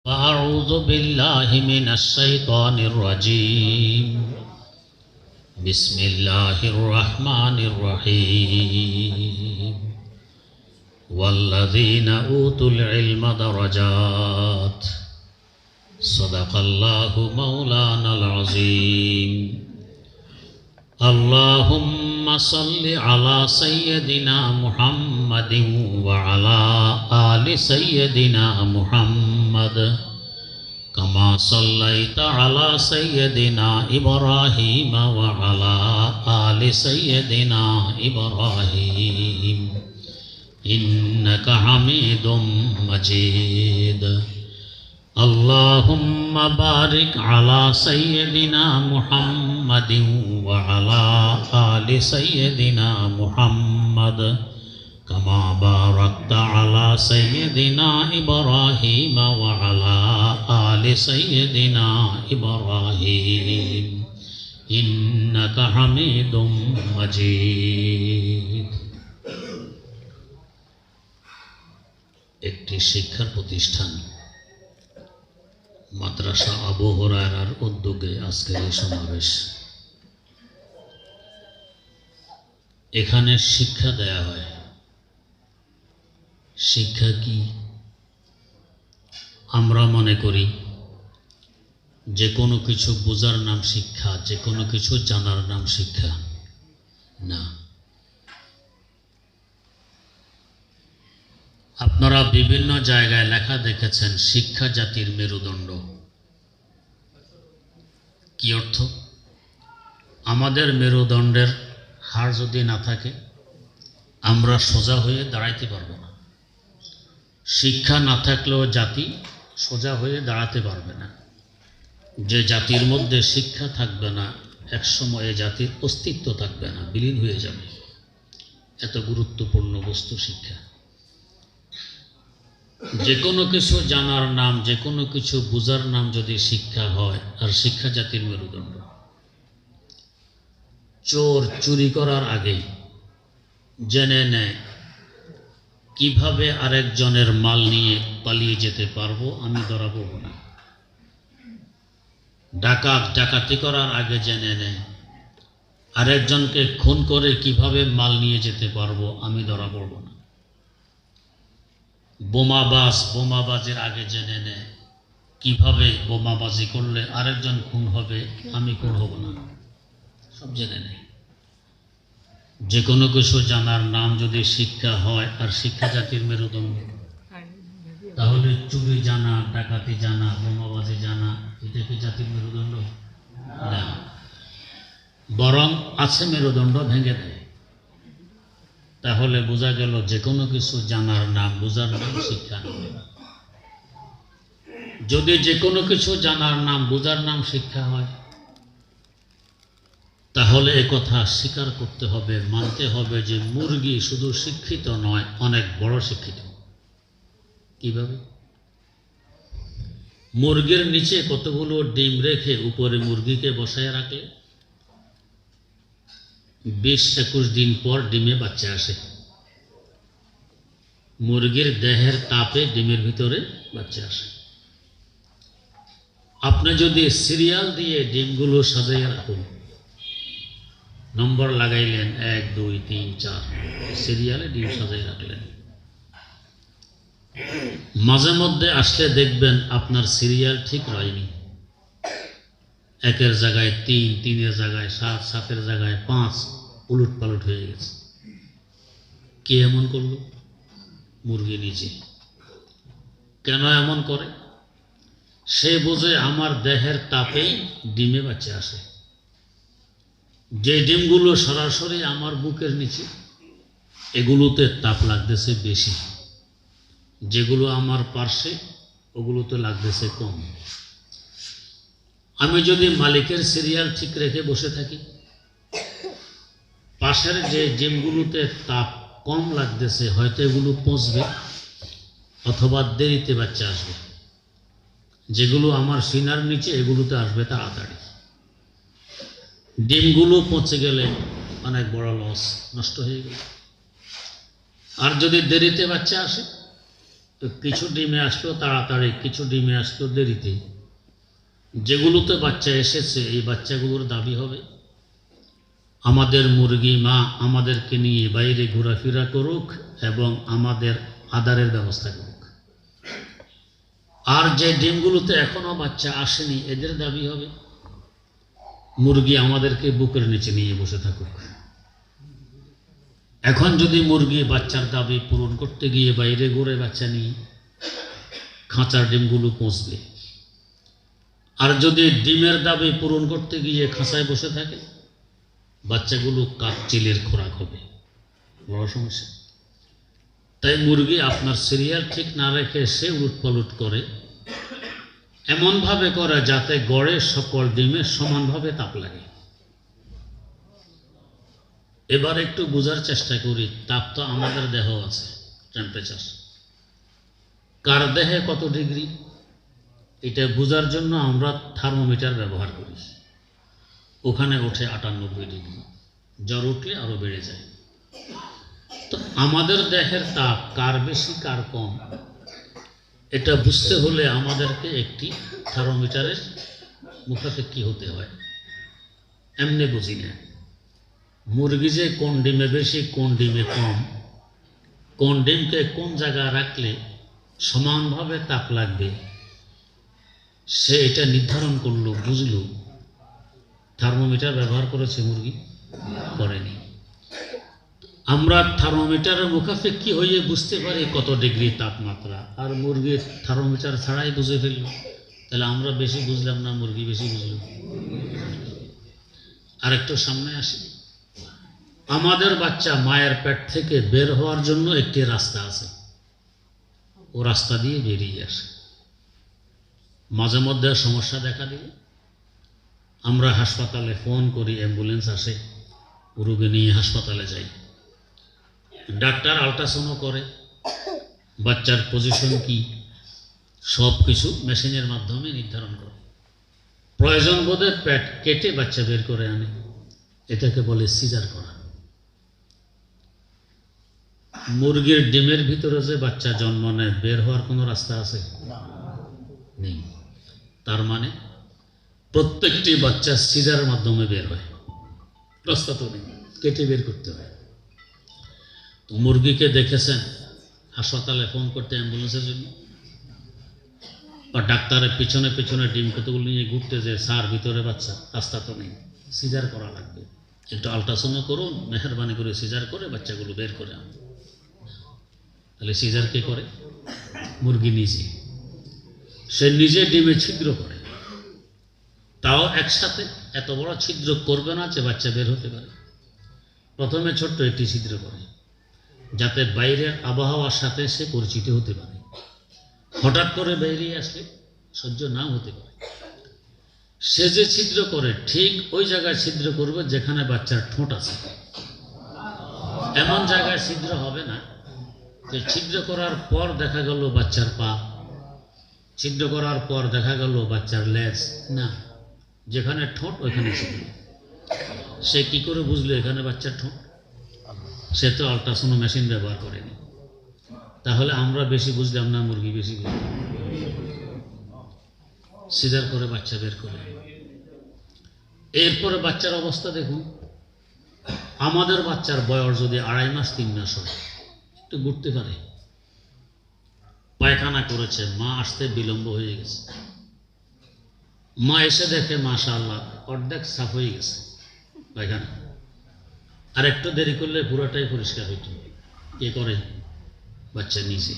أعوذ بالله من الشيطان الرجيم. بسم الله الرحمن الرحيم. والذين أوتوا العلم درجات. صدق الله مولانا العظيم. اللهم صل على سيدنا محمد وعلى آل سيدنا محمد كما صليت على سيدنا إبراهيم وعلى آل سيدنا إبراهيم إنك حميد مجيد. اللهم بارك على سيدنا محمد وعلى آل سيدنا محمد كما باركت على سيدنا إبراهيم وعلى آل سيدنا إبراهيم إنك حميد مجيد. একটি শিক্ষার প্রতিষ্ঠান মাদ্রাসা আবু হুরায়রার উদ্যোগে আজকের এই সমাবেশ। এখানে শিক্ষা দেয়া হয়। শিক্ষা কি? আমরা মনে করি যে কোনো কিছু বোঝার নাম শিক্ষা, যে কোনো কিছু জানার নাম শিক্ষা না। আপনারা বিভিন্ন জায়গায় লেখা দেখেছেন শিক্ষা জাতির মেরুদণ্ড। কি অর্থ? আমাদের মেরুদণ্ডের হাড় যদি না থাকে আমরা সোজা হয়ে দাঁড়াইতে পারবো না। শিক্ষা না থাকলেও জাতি সোজা হয়ে দাঁড়াতে পারবে না। যে জাতির মধ্যে শিক্ষা থাকবে না একসময় জাতির অস্তিত্ব থাকবে না, বিলীন হয়ে যাবে। এত গুরুত্বপূর্ণ বস্তু শিক্ষা। যে কোনো কিছু জানার নাম, যে কোনো কিছু বোঝার নাম যদি শিক্ষা হয়, আর শিক্ষা জাতির মেরুদণ্ড। চোর চুরি করার আগে জেনে নেয় কিভাবে আরেকজনের মাল নিয়ে পালিয়ে যেতে পারবো, আমি ধরা পড়ব না। ডাকাত ডাকাতি করার আগে জেনে নেয় আরেকজনকে খুন করে কিভাবে মাল নিয়ে যেতে পারবো, আমি ধরা পড়ব না। বোমাবাজের আগে জেনে নেয় কিভাবে বোমাবাজি করলে আরেকজন খুন হবে, আমি খুন হব না। সব জেনে নেয়। যে কোনো কিছু জানার নাম যদি শিক্ষা হয়, আর শিক্ষা জাতির মেরুদণ্ড, তাহলে চুরি জানা, ডাকাতি জানা, বোমাবাজি জানা, এটা কি জাতির মেরুদণ্ড না। বরং আছে মেরুদণ্ড ভেঙে দেয়। তাহলে বোঝা গেল যে কোনো কিছু জানার নাম, বোঝার নাম শিক্ষা নয়। যদি যে কোনো কিছু জানার নাম, বোঝার নাম শিক্ষা হয়, তাহলে একথা স্বীকার করতে হবে, মানতে হবে যে মুরগি শুধু শিক্ষিত নয়, অনেক বড় শিক্ষিত। কিভাবে? মুরগির নিচে কতগুলো ডিম রেখে উপরে মুরগিকে বসায় রাখলে 20-21 দিন পর ডিমে বাচ্চা আসে। মুরগির দেহের তাপে ডিমের ভিতরে বাচ্চা আসে। আপনি যদি সিরিয়াল দিয়ে ডিমগুলো সাজাইয়া রাখুন, নম্বর লাগাইলেন 1, 2, 3, 4, সিরিয়ালে ডিম সাজাই রাখলেন, মাঝে মধ্যে আসলে দেখবেন আপনার সিরিয়াল ঠিক হয়নি। 1-এর জায়গায় 3, 3-এর জায়গায় 7, 7-এর জায়গায় 5, উলট পালট হয়ে গেছে। কে এমন করলো? মুরগি নিজে। কেন এমন করে? সে বোঝে আমার দেহের তাপেই ডিমে বাচ্চা আসে। যে ডিমগুলো সরাসরি আমার বুকের নিচে, এগুলোতে তাপ লাগতেছে বেশি। যেগুলো আমার পার্শ্বে, ওগুলোতে লাগতেছে কম। আমি যদি মালিকের সিরিয়াল ঠিক রেখে বসে থাকি, পাশের যে ডিমগুলোতে তাপ কম লাগতেছে, হয়তো এগুলো পচবে অথবা দেরিতে বাচ্চা আসবে। যেগুলো আমার সিনার নিচে, এগুলোতে আসবে তাড়াতাড়ি। ডিমগুলো পচে গেলে অনেক বড় লস, নষ্ট হয়ে গেল। আর যদি দেরিতে বাচ্চা আসে, তো কিছু ডিমে আসলো তাড়াতাড়ি, কিছু ডিমে আসলো দেরিতে। যেগুলোতে বাচ্চা এসেছে এই বাচ্চাগুলোর দাবি হবে আমাদের মুরগি মা আমাদেরকে নিয়ে বাইরে ঘোরাফেরা করুক এবং আমাদের আদারের ব্যবস্থা করুক। আর যে ডিমগুলোতে এখনো বাচ্চা আসেনি এদের দাবি হবে মুরগি আমাদেরকে বুকের নিচে নিয়ে বসে থাকুক। এখন যদি মুরগি বাচ্চার দাবি পূরণ করতে গিয়ে বাইরে ঘুরে বাচ্চা নিয়ে খাঁচার ডিমগুলো পৌঁছবে, আর যদি ডিমের দাবি পূরণ করতে গিয়ে খাঁচায় বসে থাকে বাচ্চাগুলো কাকচিলের খোরাক হবে, বড় সমস্যা। তাই মুরগি আপনার সিরিয়াল ঠিক না রেখে সে উলটপালট করে, এমনভাবে করে যাতে গড়ে সকল ডিমে সমানভাবে তাপ লাগে। এবার একটু বোঝার চেষ্টা করি, তাপ তো আমাদের দেহ আছে, টেম্পারেচার কার দেহে কত ডিগ্রি এটা বোঝার জন্য আমরা থার্মোমিটার ব্যবহার করি। ওখানে ওঠে 98 ডিগ্রি, জ্বর উঠলে আরো বেড়ে যায়। তো আমাদের দেহের তাপ কার বেশি কার কম এটা বুঝতে হলে আমাদেরকে একটি থার্মোমিটারের মুখাপেক্ষী হতে হয়। এমনি বুঝি না মুরগি যে কোন ডিমে বেশি কোন ডিমে কম, কোন ডিমকে কোন জায়গায় রাখলে সমানভাবে তাপ লাগবে সে এটা নির্ধারণ করলো, বুঝলো। থার্মোমিটার ব্যবহার করেছে মুরগি? করেনি। আমরা থার্মোমিটারের মুখাপেক্ষী হয়ে বুঝতে পারি কত ডিগ্রি তাপমাত্রা, আর মুরগির থার্মোমিটার ছাড়াই বুঝে ফেলল। তাহলে আমরা বেশি বুঝলাম না, মুরগি বেশি বুঝলো। আর একটু সামনে আসি, আমাদের বাচ্চা মায়ের পেট থেকে বের হওয়ার জন্য একটি রাস্তা আছে, ও রাস্তা দিয়ে বেরিয়ে আসে। মাঝে মধ্যে সমস্যা দেখা দিলে আমরা হাসপাতালে ফোন করি, অ্যাম্বুলেন্স আসে, রোগী নিয়ে হাসপাতালে যাই। ডাক্তার আল্ট্রাসাউন্ড করে, বাচ্চার পজিশন কি সব কিছু মেশিনের মাধ্যমে নির্ধারণ করে। প্রয়োজন বোধে পেট কেটে বাচ্চা বের করে আনে, এটাকে বলে সিজার করা। মুরগির ডিমের ভিতরে যে বাচ্চা জন্ম নেয় বের হওয়ার কোনো রাস্তা আছে? নেই। তার মানে প্রত্যেকটি বাচ্চা সিজারের মাধ্যমে বের হয়, রাস্তা তো নেই, কেটে বের করতে হয়। তো মুরগিকে দেখেছেন হাসপাতালে ফোন করতে অ্যাম্বুলেন্সের জন্য, বা ডাক্তারের পিছনে পিছনে ডিম কতগুলো নিয়ে ঘুরতে যে স্যার ভিতরে বাচ্চা, রাস্তা তো নেই, সিজার করা লাগবে, একটু আল্ট্রাসাউন্ড করুন, মেহরবানি করে সিজার করে বাচ্চাগুলো বের করে আনুন। তাহলে সিজার কে করে? মুরগি নিজে। সে নিজে ডিমে ছিদ্র করে, তাও একসাথে এত বড় ছিদ্র করবে না যে বাচ্চা বের হতে পারে। প্রথমে ছোট্ট একটি ছিদ্র করে যাতে বাইরের আবহাওয়ার সাথে সে পরিচিত হতে পারে, হঠাৎ করে বেরিয়ে আসলে সহ্য নাও হতে পারে। সে যে ছিদ্র করে ঠিক ওই জায়গায় ছিদ্র করবে যেখানে বাচ্চার ঠোঁট আছে, এমন জায়গায় ছিদ্র হবে না যে ছিদ্র করার পর দেখা গেল বাচ্চার পা, ছিদ্র করার পর দেখা গেল বাচ্চার লেজ, না, যেখানে ঠোঁট ওইখানে ছিদ্র। সে কি করে বুঝলো এখানে বাচ্চার ঠোঁট? সে তো আল্ট্রাসাউন্ড মেশিন ব্যবহার করেনি। তাহলে আমরা বেশি বুঝলাম না, মুরগি বেশি বুঝলাম। সিজার করে বাচ্চা বের করে, এরপরে বাচ্চার অবস্থা দেখুন। আমাদের বাচ্চার বয়স যদি 2.5 মাস 3 মাস হয়, একটু ঘুরতে পারে, পায়খানা করেছে, মা আসতে বিলম্ব হয়ে গেছে, মা এসে দেখে মাশাআল্লাহ অর্ধেক সাফ হয়ে গেছে পায়খানা, আর একটু দেরি করলে পুরোটাই পরিষ্কার হইত। কে করে? বাচ্চা নিজে।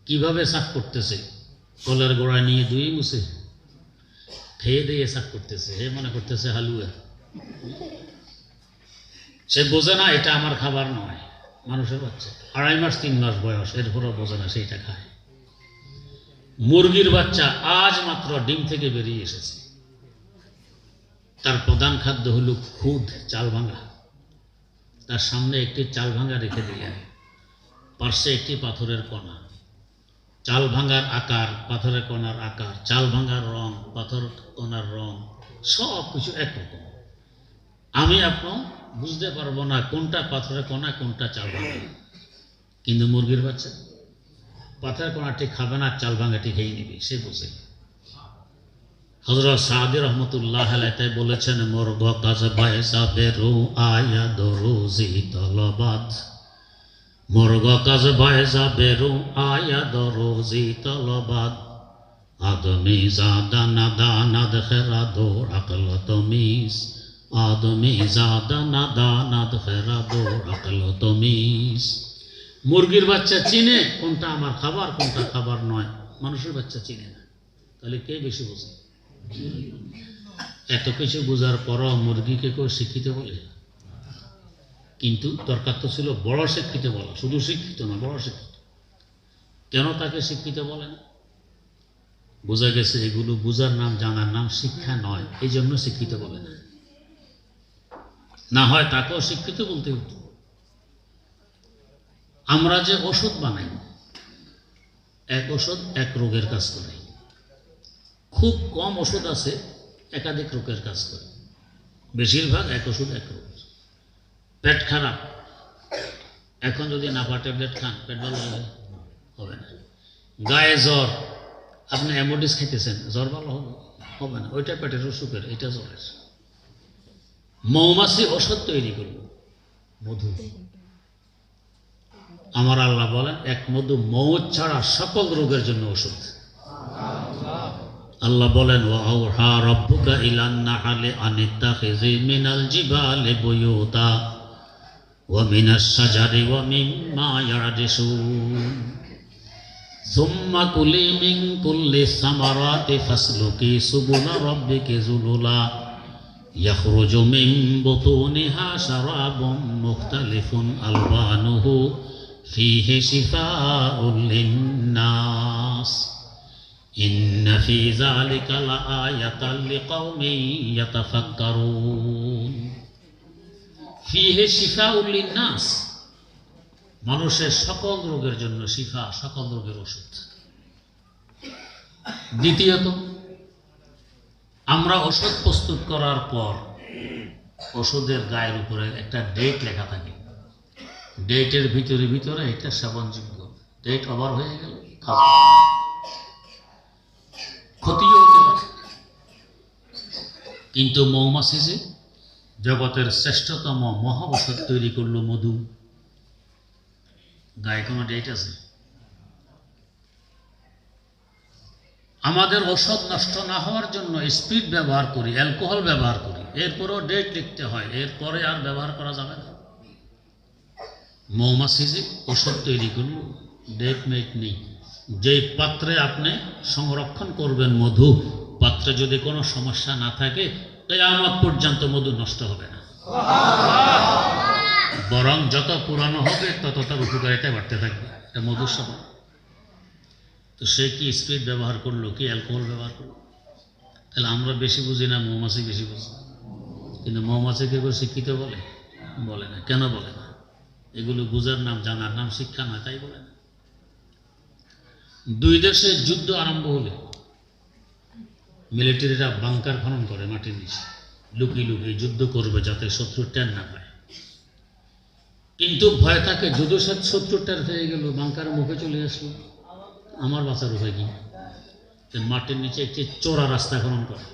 কিভাবে সাফ করতেছে? কলার গোড়া নিয়ে ধুয়ে মুছে খেয়ে দিয়ে সাফ করতেছে। হে মনে করতেছে হালুয়া। সে বোঝে না এটা আমার খাবার নয়, মানুষের বাচ্চা 2.5 মাস 3 মাস বয়স, এরপরও বোঝে না সেইটা খায়। মুরগির বাচ্চা আজ মাত্র ডিম থেকে বেরিয়ে এসেছে, তার প্রধান খাদ্য হলো খুদ, চাল ভাঙা। তার সামনে একটি চাল ভাঙা রেখে দিলেন, পার্শ্বে একটি পাথরের কণা। চাল ভাঙার আকার, পাথরের কণার আকার, চাল ভাঙার রং, পাথর কণার রং, সব কিছু একরকম। আমি আপনার বুঝতে পারবো না কোনটা পাথরের কণা কোনটা চাল ভাঙা, কিন্তু মুরগির বাচ্চা পাথর কোনাটি খাবে না, চাল ভাঙাটি খেয়ে নিবে, সে বোঝে। হযরত সাদি রহমতুল্লাহ আলাইহি তাই বলেছেন, মর্গ কাজ বাইসা বেরু আয়া দরুজি তলবাদ, মর্গ কাজ বাইসা বেরু আয়া দরুজি তলবাদ, আদমি জাদা নাদা নাদ খেরা দৌড় আকল তমিজ, আদমি জাদা নাদা নাদ খেরা দৌড় আকল তমিজ। মুরগির বাচ্চা চিনে কোনটা আমার খাবার কোনটা খাবার নয়, মানুষের বাচ্চা চিনে না। তাহলে কে বেশি বোঝে? এত কিছু বোঝার পরও মুরগিকে কেউ শিক্ষিত বলে? কিন্তু দরকার তো ছিল বড় শিক্ষিত বলা, শুধু শিক্ষিত না, বড় শিক্ষিত। কেন তাকে শিক্ষিত বলে না? বোঝা গেছে এগুলো বোঝার নাম, জানার নাম শিক্ষা নয়, এই জন্য শিক্ষিত বলে না। না হয় তাকেও শিক্ষিত বলতে হতো। আমরা যে ওষুধ বানাই, এক ওষুধ এক রোগের কাজ করে। খুব কম ওষুধ আছে একাধিক রোগের কাজ করে, বেশিরভাগ এক ওষুধ এক রোগ। পেট খারাপ, এখন যদি নাপা ট্যাবলেট খান পেট ভালো হবে না। গায়ে জ্বর, আপনি অ্যামোডিস খাইতেছেন, জ্বর ভালো হবে না, ওইটা পেটের অসুখের, এটা জ্বরের। মৌমাছি ওষুধ তৈরি করল, মধু। আমার আল্লাহ বলেন এক মধু মৌত ছাড়া সকল রোগের জন্য ওষুধ। আল্লাহ বলেন ওয়াউহা রাব্বুকা ইলান নাহলি আনিত্তাখিযি মিনাল জিবালি বুয়ুতা ওয়া মিনাশ শাজারি ওয়া মিম্মা ইয়ারদিসুন সুম্মা কুলি মিন কুল্লি সামারাতি ফাসলুকি সুবুলা রাব্বিকি যুলুলা ইয়াখরুজু মিন বুতুনিহা শারাবুম মুখতালিফুন আলওয়ানুহু ফীহি শিফাউল লিন্নাস ইন্না ফী যালিকা লাআয়াতাল লিকাওমিন ইয়াতাফাক্কারুন। ফীহি শিফাউল লিন্নাস, মানুষের সকল রোগের জন্য শিফা, সকল রোগের ওষুধ। দ্বিতীয়ত, আমরা ওষুধ প্রস্তুত করার পর ওষুধের গায়ের উপরে একটা ডেট লেখা থাকে। ডেটের ভিতরে ভিতরে এটা সেবনযোগ্য, ডেট ওভার হয়ে গেল ক্ষতিও হতে পারে। কিন্তু মৌমাছি যে জগতের শ্রেষ্ঠতম মহা ওষুধ তৈরি করলো, মধু, গায়ে কোনো ডেট আছে? আমাদের ওষুধ নষ্ট না হওয়ার জন্য স্পিড ব্যবহার করি, অ্যালকোহল ব্যবহার করি, এরপরেও ডেট লিখতে হয়, এরপরে আর ব্যবহার করা যাবে না। মৌমাছি যে ওষুধ তৈরি করল, ডেট মেট নেই। যেই পাত্রে আপনি সংরক্ষণ করবেন মধু, পাত্রে যদি কোনো সমস্যা না থাকে কিয়ামত পর্যন্ত মধু নষ্ট হবে না, বরং যত পুরানো হবে তত তার উপকারিতা বাড়তে থাকবে। এটা মধুর স্বভাব। তো সে কি স্পিড ব্যবহার করলো, কি অ্যালকোহল ব্যবহার করলো? তাহলে আমরা বেশি বুঝি না, মৌমাছি বেশি বুঝি। কিন্তু মৌমাছিকে কেউ শিক্ষিত বলে? বলে না। কেন বলে না? এগুলো বুঝার নাম, জানার নাম শিক্ষা নয়, তাই বলে না। দুই দেশের যুদ্ধ আরম্ভ হলে মিলিটারিরা বাংকার খনন করে মাটির নিচে, লুকিয়ে লুকিয়ে যুদ্ধ করবে যাতে শত্রু টের না পায়। কিন্তু ভয় থাকে যুদ্ধ শত্রু টের পেয়ে গেল, বাংকারের মুখে চলে আসলো, আমার বাঁচার উপায় কি? মাটির নিচে একটি চোরা রাস্তা খনন করে,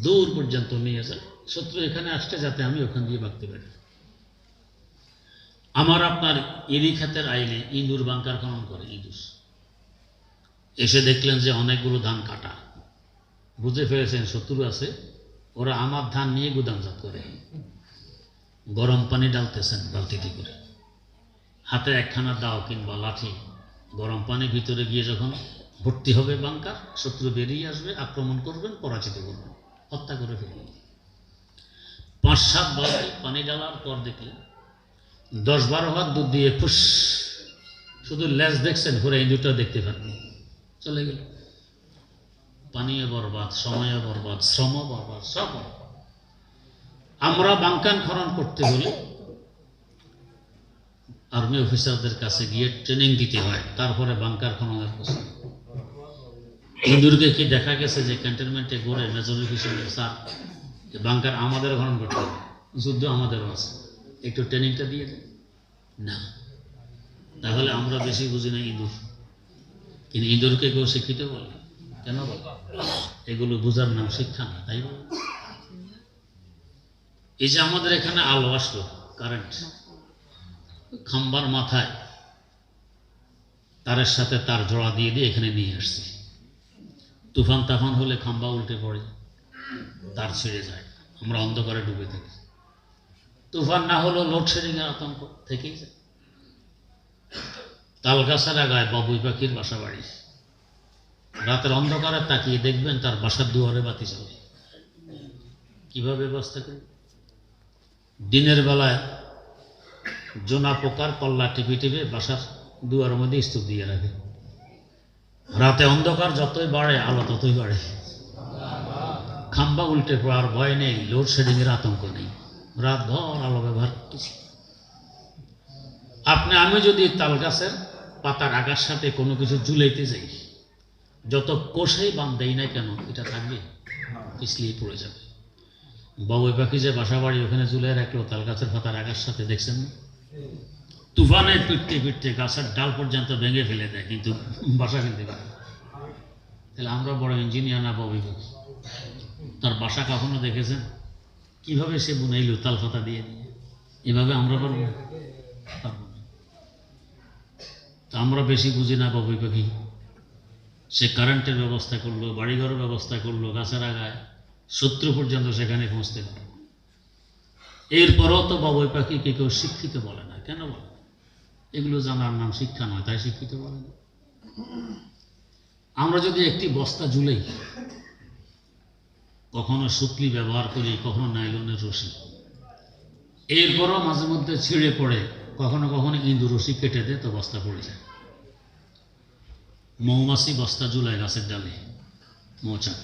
দূর পর্যন্ত নিয়ে যায়, শত্রু এখানে আসতে যাতে আমি ওখান দিয়ে ভাগতে পারি। আমার আপনার ইরি খাতের আইলে ইঁদুর বাংকার খনন করে, ইঁদুর এসে দেখলেন যে অনেকগুলো ধান কাটা, বুঝে ফেলেছেন শত্রু আছে, ওরা আমার ধান নিয়ে গুদামজাত করে। গরম পানি ডালতেছেন বালতিতে করে, হাতে একখানা দাও কিংবা লাঠি, গরম পানির ভিতরে গিয়ে যখন ভর্তি হবে বাংকার, শত্রু বেরিয়ে আসবে, আক্রমণ করবেন, পরাজিত করবেন, হত্যা করে ফেলবেন। 5-7 বালতি পানি ডালার পর দেখলেন 10-12 ভাগ দুধ দিয়ে ফুস, শুধু লেজ দেখছেন, ঘুরে ইঁদুরটা দেখতে পাননি, চলে গেল। পানিও বরবাদ, সময়ও বরবাদ, শ্রম বরবাদ, সব বরবাদ। আমরা বাংকার খনন করতে হলে আর্মি অফিসারদের কাছে গিয়ে ট্রেনিং দিতে হয়, তারপরে বাংকার খননের প্রশ্ন। ইঁদুরকে কি দেখা গেছে যে ক্যান্টনমেন্টে গড়ে মেজর অফিসার স্যার বাংকার আমাদের খনন করতে হবে, যুদ্ধ আমাদেরও আছে, একটু ট্রেনিংটা দিয়ে দেয় না? তাহলে আমরা বেশি বুঝি না ইঁদুর। কিন্তু ইঁদুরকে কেউ শিক্ষিত বলে? কেন বলে? এগুলো বোঝার নাম শিক্ষা না, তাই বলে? এই যে আমাদের এখানে আলো আসলো, কারেন্ট, খাম্বার মাথায় তারের সাথে তার জোড়া দিয়ে দিয়ে এখানে নিয়ে আসছে। তুফান তাফান হলে খাম্বা উল্টে পড়ে, তার ছিঁড়ে যায়, আমরা অন্ধকারে ডুবে থাকি। তুফান না হলেও লোডশেডিং এর আতঙ্ক থেকেই যায়। তালগাছের আগায় বাবুই পাখির বাসা বাড়ি, রাতের অন্ধকারে তাকিয়ে দেখবেন তার বাসার দুয়ারে বাতি জ্বলে। কিভাবে ব্যবস্থা করি? দিনের বেলায় জোনা পোকার পল্লা টিপে টিপে বাসার দুয়ারের মধ্যে স্তূপ দিয়ে রাখে। রাতে অন্ধকার যতই বাড়ে আলো ততই বাড়ে। খাম্বা উল্টে পড়ার ভয় নেই, লোডশেডিং এর আতঙ্ক নেই, রাত ভর আলো ব্যবহার করতেছি। আপনি আমি যদি তাল গাছের পাতার আগার সাথে কোনো কিছু ঝুলাইতে যাই, যত কোষেই বান দেই না কেন, এটা থাকবে, পিছলিয়ে পড়ে যাবে। বাবুই পাখি যে বাসা বাড়ি ওখানে ঝুলে রাখলো তাল গাছের পাতার আগার সাথে, দেখছেন না? তুফানে পিটতে পিটতে গাছের ডাল পর্যন্ত ভেঙে ফেলে দেয়, কিন্তু বাসা ফেলতে পারে। তাহলে আমরা বড় ইঞ্জিনিয়ার না বাবুই পাখি? তার বাসা কখনো দেখেছেন? কিভাবে সে বুনাইল তাল পাতা দিয়ে দিয়ে? এভাবে আমরা পারবো না। তা আমরা বেশি বুঝি না বাবুই পাখি। সে কারেন্টের ব্যবস্থা করলো, বাড়িঘরের ব্যবস্থা করলো, গাছের আগায় শত্রু পর্যন্ত সেখানে পৌঁছতে পারে। এরপরও তো বাবুই পাখিকে কেউ শিক্ষিত বলে না। কেন বলে? এগুলো জানার নাম শিক্ষা নয়, তাই শিক্ষিত বলে না। আমরা যদি একটি বস্তা ঝুলাই, কখনো সুতলি ব্যবহার করি, কখনো নাইলনের রশি, এরপরও মাঝে মধ্যে ছিঁড়ে পড়ে, কখনো কখনো ইঁদুর রশি কেটে দেয়, তো বস্তা পড়ে যায়। মৌমাছি বস্তা ঝুলায় গাছের ডালে, মৌচাক।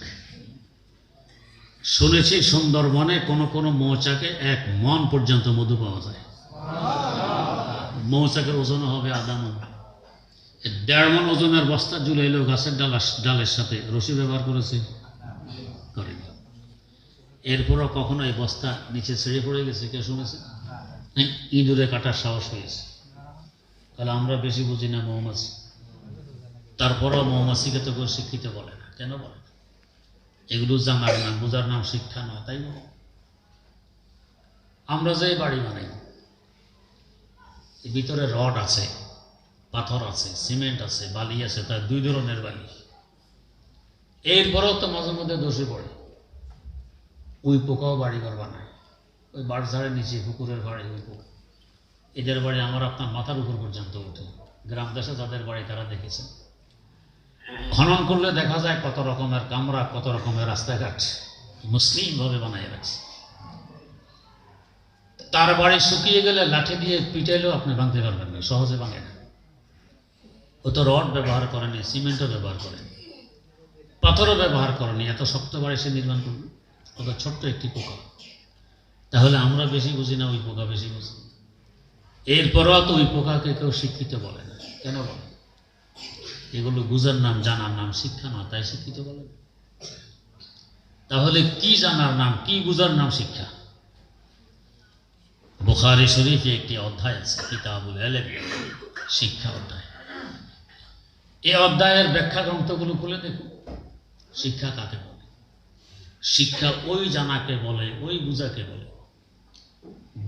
শুনেছি সুন্দরবনে কোন কোন মৌচাকে 1 মণ পর্যন্ত মধু পাওয়া যায়। মৌচাকের ওজন হবে আধা মণ। 1.5 মণ ওজনের বস্তা ঝুলাইলেও গাছের ডালের সাথে রশি ব্যবহার করেছে? করেনি। এরপরও কখনো এই বস্তা নিচে ছেড়ে পড়ে গেছে? কে শুনেছে? ইঁদুরে কাটার সাহস হয়েছে। তাহলে আমরা বেশি বুঝি না মৌমাছি। তারপরও মৌমাছিকে তো কেউ শিক্ষিত বলে না। কেন বলে না? এগুলো জানার নাম, বোঝার নাম শিক্ষা নয়, তাই বলে? আমরা যে বাড়ি বানাই, ভিতরে রড আছে, পাথর আছে, সিমেন্ট আছে, বালি আছে, তার 2 ধরনের বালি। এরপরেও তো মাঝে মধ্যে দোষে পড়ে। ওই পোকাও বাড়িঘর বানায়, ওই বাড়ঝাড়ের নিচে, পুকুরের বাড়ি, ওই পোকা। এদের বাড়ি আমার আপনার মাথার উপর পর্যন্ত ওঠে। গ্রাম দেশে যাদের বাড়ি তারা দেখেছে। খনন করলে দেখা যায় কত রকমের কামরা, কত রকমের রাস্তাঘাট মুসলিম ভাবে বানায় রাখছে। তার বাড়ি শুকিয়ে গেলে লাঠি দিয়ে পিটাইলেও আপনি ভাঙতে পারবেন না, সহজে ভাঙে না। ও তো রড ব্যবহার করেনি, সিমেন্টও ব্যবহার করেনি, পাথরও ব্যবহার করেনি, এত শক্ত বাড়ি সে নির্মাণ করবে? ও তো ছোট্ট একটি পোকা। তাহলে আমরা বেশি বুঝি না, ওই পোকা বেশি বুঝি। এরপরও তো ওই পোকাকে কেউ শিক্ষিত বলে না। কেন বলে? এগুলো বুঝার নাম, জানার নাম শিক্ষা নয়, তাই শিক্ষিত বলে। তাহলে কি জানার নাম, কি বুঝার নাম শিক্ষা? বুখারী শরীফে একটি অধ্যায় আছে, কিতাবুল ইলম, শিক্ষা অধ্যায়। এই অধ্যায়ের ব্যাখ্যা গ্রন্থগুলো খুলে দেখুন। শিক্ষা কাকে বলে? শিক্ষা ওই জানাকে বলে, ওই বুঝাকে বলে,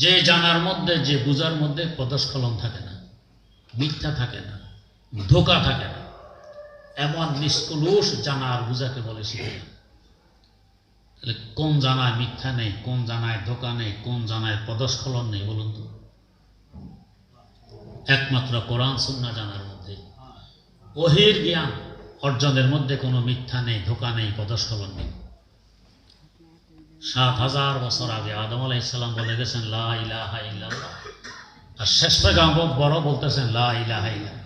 যে জানার মধ্যে, যে বুঝার মধ্যে পদস্খলন থাকে না, মিথ্যা থাকে না, ধোঁকা থাকে না। এমন নিষ্কলুষ জানার বুঝাকে বলে শিক্ষা। তাহলে কোন জানায় মিথ্যা নেই, কোন জানায় ধোঁকা নেই, কোন জানায় পদস্খলন নেই বলুন তো? একমাত্র কোরআন সুন্নাহ জানার মধ্যে, ওহীর জ্ঞান অর্জনের মধ্যে কোনো মিথ্যা নেই, ধোঁকা নেই, পদস্খলন নেই। 7000 বছর আগে আদম আলাইহিস সালাম বলে গেছেন লা ইলাহা ইল্লাল্লাহ, আর শেষ পয়গম্বর বড় বলতেছেন লা ইলাহা ইল্লাল্লাহ।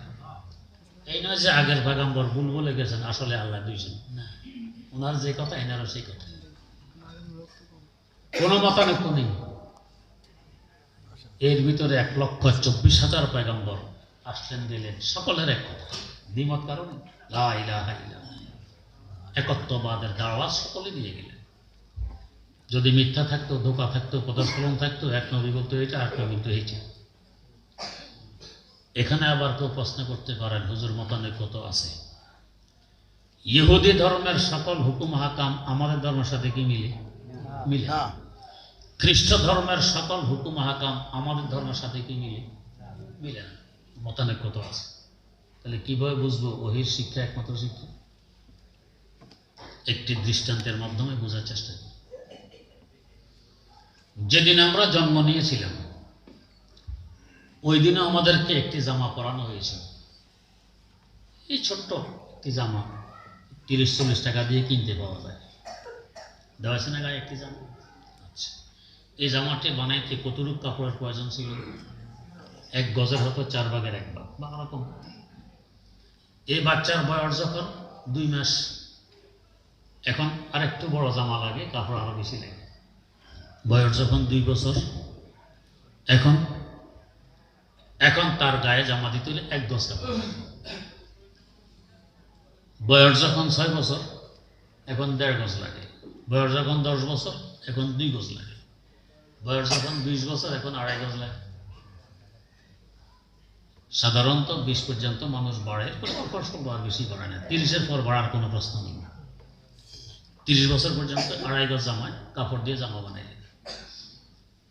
এই নয় যে আগের পয়গম্বর ভুল বলে গেছেন, আসলে আল্লাহ দুইজন না। ওনার যে কথা এনারও সেই কথা, কোনো মতানৈক্য নেই। এর ভিতরে 1,24,000 পয়গম্বর আসলেন গেলেন, সকলের এক কথা, দ্বিমত কারণ লা ইলাহা ইল্লাল্লাহ, একত্ববাদের দাওয়াত সকলে দিয়ে গেলেন। যদি মিথ্যা থাকতো, ধোঁকা থাকতো, পদস্খলন থাকতো, এক নবী বলতো এটা, আর নবী বলতো এইটা। এখানে আবার কেউ প্রশ্ন করতে পারেন, হুজুর মতানৈক্য তো আছে, ইহুদি ধর্মের সকল হুকুম হাকাম আমাদের ধর্মের সাথে কি মিলে? মিলে না। খ্রিস্ট ধর্মের সকল হুকুম হাকাম আমাদের ধর্মের সাথে কি মিলে? মিলে না, মতানৈক্য আছে। তাহলে কিভাবে বুঝবো ওহির শিক্ষা একমাত্র শিক্ষা? একটি দৃষ্টান্তের মাধ্যমে বোঝার চেষ্টা করি। যেদিন আমরা জন্ম নিয়েছিলাম ওই দিনে আমাদেরকে একটি জামা পরানো হয়েছিল। এই ছোট্ট একটি জামা 30-40 টাকা দিয়ে কিনতে পাওয়া যায়। দেওয়া আছে না গায়ে একটি জামা? আচ্ছা, এই জামাটি বানাইতে কতটুকু কাপড়ের প্রয়োজন ছিল? 1 গজের হতো 4 ভাগের 1 ভাগ বা রকম। এই বাচ্চার বয়স যখন 2 মাস, এখন আরেকটু বড় জামা লাগে, কাপড় আরো বেশি লাগে। বয়স যখন 2 বছর, এখন তার গায়ে জামা দিতে হলে 1 গজ কাপড়। বয়স যখন 6 বছর, এখন 1.5 গজ লাগে। বয়স যখন 10 বছর, এখন 2 গজ লাগে। বয়স যখন 20 বছর, এখন 2.5 গজ লাগে। সাধারণত 20 পর্যন্ত মানুষ বাড়ে, আর বেশি বাড়ে না। 30-এর পর বাড়ার কোনো প্রশ্ন নেই। 30 বছর পর্যন্ত 2.5 গজ জামায় কাপড় দিয়ে জামা বানাই।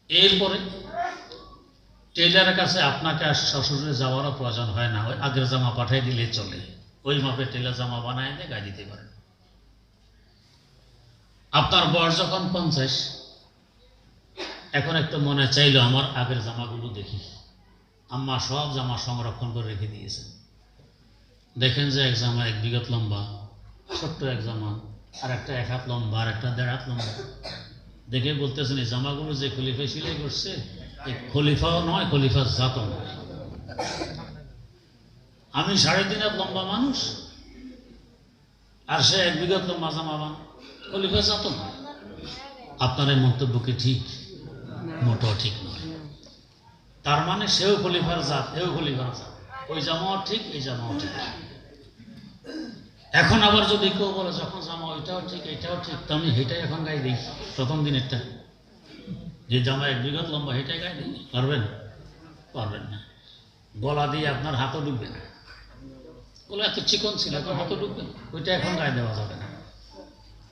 এরপরে টেইলারের কাছে আপনাকে আর শ্বশুরে যাওয়ারও প্রয়োজন হয় না, ওই আগের জামা পাঠিয়ে দিলে চলে। ওই মাপে টেইলার জামা বানায় দিয়ে গায়ে দিতে পারেন। আপনার বয়স যখন 50, এখন একটু মনে চাইলো আমার আগের জামাগুলো দেখি। আম্মা সব জামা সংরক্ষণ করে রেখে দিয়েছেন। দেখেন যে এক জামা 1 বিঘত লম্বা, ছোট্ট এক জামা, আর একটা 1 হাত লম্বা, আর একটা 1.5 হাত লম্বা। দেখে বলতেছেন এই জামাগুলো যে খলিফা সিলাই করছে, এই খলিফাও নয়, খলিফার জাতও নয়। আমি 3.5 হাত লম্বা মানুষ, আর সে 1 বিঘত লম্বা জামা বান, খলিফার জাতও নয়। আপনার এই মন্তব্য কি ঠিক? মোটেও ঠিক নয়। তার মানে সেও খলিফার জাত, এও খলিফার জাত। ওই জামাও ঠিক, এই জামাও ঠিক। এখন আবার যদি কেউ বলে যখন জামা ওইটাও ঠিক এটাও ঠিক, তো আমি হেঁটাই এখন গায়ে দিই। প্রথম দিনেরটা যে জামা 1 বিঘত লম্বা, হেঁটাই গায়ে দিই। পারবেন? পারবেন না। গলা দিয়ে আপনার হাতও ডুববে না। বলে এত চিকন ছিল, এখন হাতও ডুববে না। ওইটা এখন গায়ে দেওয়া যাবে না,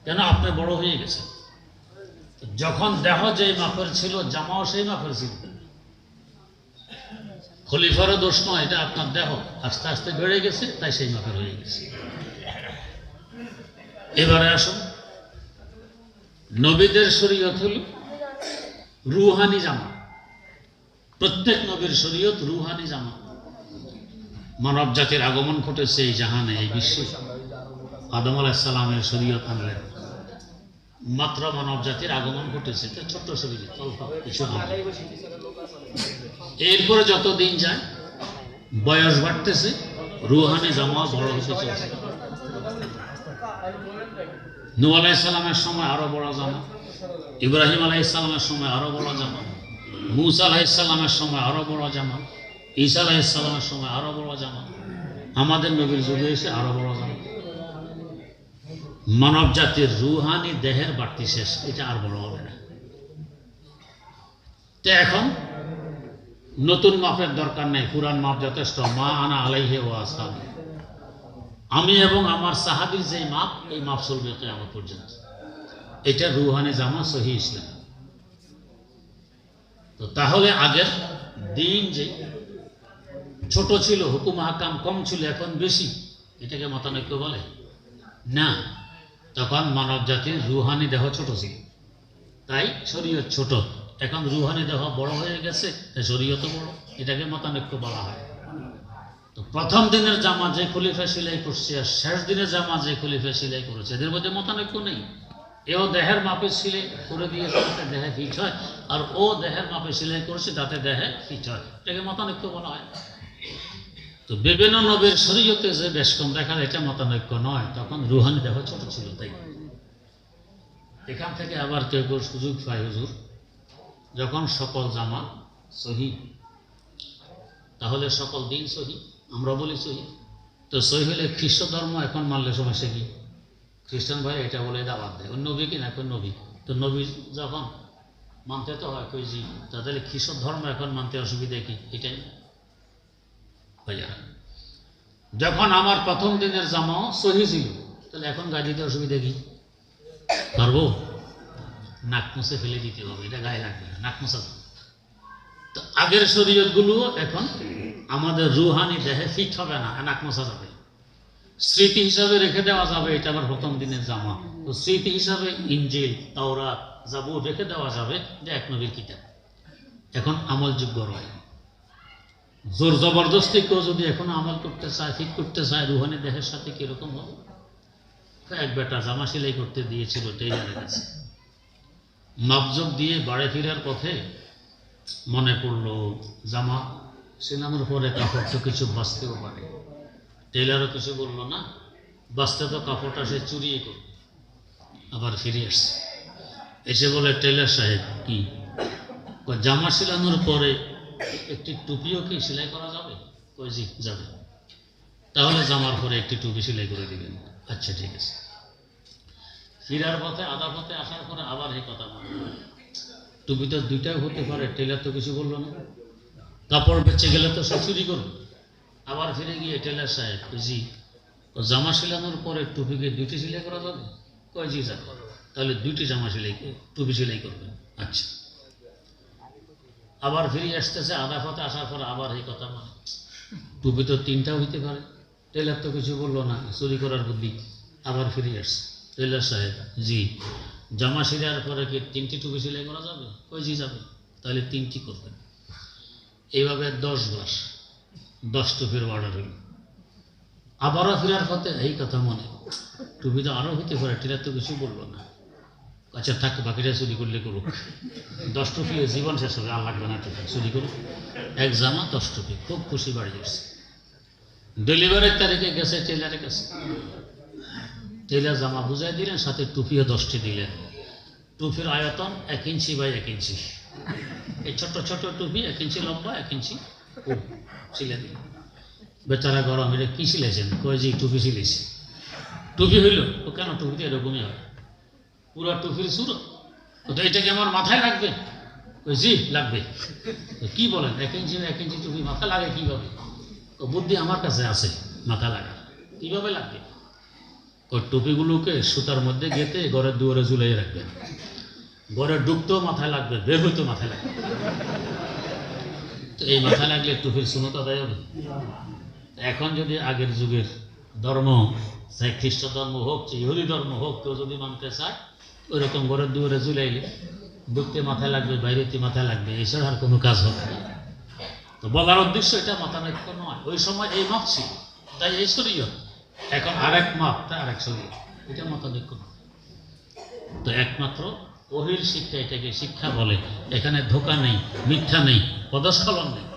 কেন? আপনি বড় হয়ে গেছে। যখন দেহ যেই মাপের ছিল, জামাও সেই মাপের ছিল। খলিফারও দোষ নয়, এটা আপনার দেহ আস্তে আস্তে বেড়ে গেছে, তাই সেই মাপের হয়ে গেছে। এবারে আসুন, নবীদের শরীয়ত হল রুহানি জামা। প্রত্যেক নবীর শরীয়ত রুহানি জামা। মানব জাতির আগমন ঘটেছে এই জাহানে, এই বিশ্বে। আদম আলাইহিস সালামের শরীয়ত আনলেন, মাত্র মানব জাতির আগমন ঘটেছে। এটা ছোট্ট শরীয়ত, অল্প কিছু না। এরপরে যত দিন যায়, বয়স বাড়তেছে, রুহানি জামা বড় হতে চলছে। নূহ আলাইহিস সালামের সময় আরো বড় জামা, ইব্রাহিম আলাইহিস সালামের সময় আরো বড় জামা, মূসা আলাইহিস সালামের সময় আরো বড় জামা, ঈসা আলাইহিস সালামের সময় আরো বড় জামা, আমাদের নবীর যুগে এসে আরো বড় জামা। মানব জাতির রুহানি দেহের বাড়তি শেষ, এটা আর বড় হবে না। তো এখন নতুন মাপের দরকার নেই, পুরান মাপ যথেষ্ট। মা আনা আলাইহি ওয়া আসহাবি, আমি এবং আমার সাহাবীর যে মাপ, এই মাপ চলবে কিয়ামত পর্যন্ত। এটা রুহানি জামা, সহিহ ইসলাম। তো তাহলে আগের দিন যে ছোট ছিল, হুকুম হাকাম কম ছিল, এখন বেশি, এটাকে মতানৈক্য বলে না। তখন মানব জাতির রুহানি দেহ ছোট ছিল, তাই শরীয়ত ছোট। এখন রুহানি দেহ বড় হয়ে গেছে, তাই শরীয়ত বড়, এটাকে মতানৈক্য বলা হয়। তো প্রথম দিনের জামা যে খলিফা সেলাই করছে, আর শেষ দিনের জামা যে খলিফা সেলাই করেছে, এদের মধ্যে মতানৈক্য নেই। এও দেহের মাপে সেলাই করে দিয়েছে, তাতে দেহে ফিট হয়, আর ও দেহের মাপে সেলাই করেছে, তাতে দেহে ফিট হয়। এটাকে মতানৈক্য বলা হয়। তো বিভিন্ন নবীর শরীয়তে যে বেশ কম দেখা যায়, এটা মতানৈক্য নয়। তখন রুহানি দেহ ছোট ছিল, তাই। এখান থেকে আবার কেউ কেউ সুযোগ পায়, হুজুর যখন সকল জামা সহি, তাহলে সকল দিন সহি, আমরা বলি সহি। তো সহি হলে খ্রিস্ট ধর্ম এখন মানলে সমস্যা কি? খ্রিস্টান ভাই এটা বলে দাওয়াত দেয়, ওই নবী কিনা, এখন নবী। তো নবী যখন মানতে তো হয়, কই জি, তাহলে খ্রিস্ট ধর্ম এখন মানতে অসুবিধা কি? এটাই ভাইয়া। যখন আমার প্রথম দিনের জামাও সহি ছিল, তাহলে তাহলে এখন গায়ে দিতে অসুবিধা কি? পারবো? নাক মুছে ফেলে দিতে হবে, এটা গায়ে লাগবে না, নাক মুছা যাবে। তো আগের শরীয়তগুলো এখন আমাদের রুহানি দেহে ফিট হবে না, নাক মোছা যাবে। স্মৃতি হিসাবে রেখে দেওয়া যাবে, এটা আমার প্রথম দিনের জামা। তো স্মৃতি হিসাবে ইনজিল, তাওরাত, জাবুর রেখে দেওয়া যাবে, যে এক নবীর কিতাব, এখন আমলযোগ্য রয়। জোর জবরদস্তি কেউ যদি এখন আমল করতে চায়, ফিট করতে চায়, রুহানি দেহের সাথে কিরকম হবে? এক বেটা জামা সেলাই করতে দিয়েছিল টেইলারের কাছে, মাপজোক দিয়ে বাড়ি ফেরার পথে মনে পড়লো জামা সেলানোর পরে কাপড় তো কিছু বাঁচতেও পারে। টেইলারও কিছু বললো না, বাঁচতে তো কাপড়টা সে চুরিয়ে করবে। আবার ফিরে আসছে, এসে বলে, টেইলার সাহেব কি জামা সেলানোর পরে একটি টুপিও কি সেলাই করা যাবে? কই জি যাবে। তাহলে জামার পরে একটি টুপি সেলাই করে দিবেন। আচ্ছা ঠিক আছে। ফিরার পথে আধা পথে আসার পরে আবার এই কথা মনে হয়, টুপি তো দুইটাই হতে পারে, টেলার তো কিছু বললো না, কাপড় বেঁচে গেলে তো সে চুরি করবে। আবার ফিরে গিয়ে, টেলার সাহেব জি জামা সেলানোর পরে টুপিকে দুইটি সেলাই করা যাবে? কয় জি যাবে। তাহলে দুইটি জামা সেলাই, টুপি সেলাই করবেন। আচ্ছা। আবার ফিরে আসতেছে, আধা পথে আসার পর আবার এই কথা মানে, টুপি তো তিনটাও হইতে পারে, টেলার তো কিছু বললো না, চুরি করার বুদ্ধি। আবার ফিরে আসছে, টেলার সাহেব জি জামা সেলার পরে কি তিনটি টুপি সেলাই করা যাবে? কই জি যাবে। তাহলে তিনটি করবেন। এইভাবে 10 বার 10 টুপির অর্ডার হইল। আবারও ফেরার পথে এই কথা মনে, টুপি তো আরও হইতে পারে, টেলার তো কিছু বললো না। আচ্ছা থাক, বাকিটা চুরি করলে করুক, 10 টুপি জীবন শেষ হবে, আর লাগবে না টুপি, চুরি করুক। এক জামা 10 টুপি, খুব খুশি বাড়ি আসছে। ডেলিভারির তারিখে গেছে টেলারের কাছে, টেলার জামা বুঝাই দিলেন, সাথে টুপিও 10টি দিলেন। টুপির আয়তন 1 ইঞ্চি বাই 1 ইঞ্চি, এই ছোট ছোট টুপি 1 ইঞ্চি লম্বা 1 ইঞ্চি সিলে দিলেন। বেচারা গরম, এটা কি সিলেছেন? কয়ে যে টুপি সিলেছি। টুপি হইল তো কেন? টুপি তো এরকমই হয়, পুরো টুপির সুরো, তো এটা কি আমার মাথায় লাগবে? জি লাগবে। কি বলেন, 1 ইঞ্চি 1 ইঞ্চি টুপি মাথা লাগে কিভাবে? বুদ্ধি আমার কাছে আছে, মাথা লাগা কিভাবে লাগবে? ওই টুপিগুলোকে সুতার মধ্যে গেঁথে ঘরের দুয়ারে ঝুলিয়ে রাখবেন, ঘরে ঢুকতেও মাথায় লাগবে, বের হইতেও মাথায় লাগবে। তো এই মাথায় লাগলে টুপির সুন্নত আদায় হবে। এখন যদি আগের যুগের ধর্ম, চাই খ্রিস্ট ধর্ম হোক, ইহুদি ধর্ম হোক, কেউ যদি মানতে চায়, ওইরকম ঘরের দুয়ারে ঝুলাইলে ঢুকতে মাথায় লাগবে, বাইরেতে মাথায় লাগবে, এছাড়া আর কোনো কাজ হবে না। তো বলার উদ্দেশ্য এটা মতানৈক্য নয়, ওই সময় এই মাপ ছিল, তাই এই শরীয়ত। এখন আরেক মাপ, তাই আরেক শরীয়ত, এটা মতানৈক্য নয়। তো একমাত্র ওহির শিক্ষা, এটাকে শিক্ষা বলে। এখানে ধোঁকা নেই, মিথ্যা নেই, পদস্খলন নেই।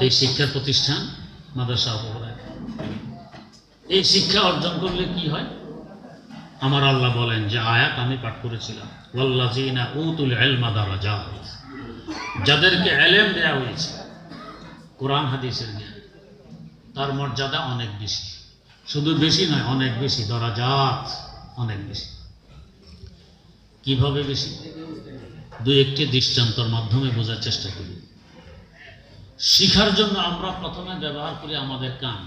এই শিক্ষার প্রতিষ্ঠান মাদ্রাসা উপকরণ। এই শিক্ষা অর্জন করলে কি হয়? আমার আল্লাহ বলেন যে আয়াত আমি পাঠ করেছিলাম, ওয়াল্লাযীনা উতুল ইলমা দারাজাত, যাদেরকে ইলম দেয়া হয়েছে, কোরআন হাদিসের জ্ঞান, তার মর্যাদা অনেক বেশি। শুধু বেশি নয়, অনেক বেশি, দারাজাত অনেক বেশি। কিভাবে বেশি? দুই একটি দৃষ্টান্তর মাধ্যমে বোঝার চেষ্টা করি। শিখার জন্য আমরা প্রথমে ব্যবহার করি আমাদের কান।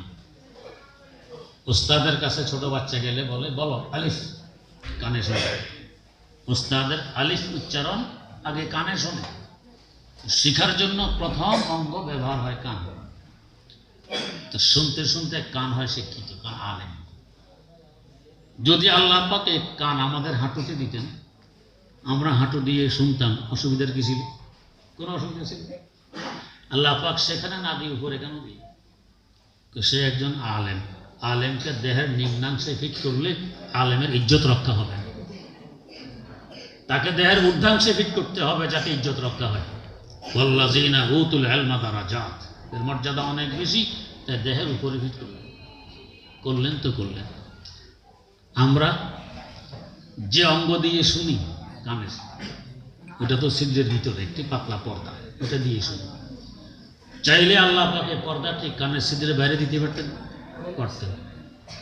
উস্তাদের কাছে ছোট বাচ্চা গেলে বলে, বলো আলিফ, কানে শোনে। উস্তাদের আলিফ উচ্চারণ আগে কানে শোনে। শিখার জন্য প্রথম অঙ্গ ব্যবহার হয় কান। তো শুনতে শুনতে কান হয় শিক্ষিত, কান আলেম। যদি আল্লাহ পাক এই কান আমাদের হাঁটুতে দিতেন, আমরা হাঁটু দিয়ে শুনতাম, অসুবিধার কি ছিল? কোনো অসুবিধা ছিল? আল্লাহ পাক সেখানে না দিয়ে উপরে কেন দিই? সে একজন আলেম। আলেমকে দেহের নিম্নাংশে ফিট করলে আলেমের ইজ্জত রক্ষা হবে। তাকে দেহের ঊর্ধ্বাংশে ফিট করতে হবে যাতে ইজ্জত রক্ষা হয়। ওয়াল্লাযীনা উতুল ইলমা দারাজাত, এর মর্যাদা অনেক বেশি, তাই দেহের উপরে ফিট করলেন তো করলেন। আমরা যে অঙ্গ দিয়ে শুনি, কানের, ওটা তো ছিদ্রের ভিতরে একটি পাতলা পর্দা, ওটা দিয়ে শুনি। চাইলে আল্লাহ পাকে পর্দা ঠিক কানের ছিদ্রের বাইরে দিতে পারতেন, করতেন।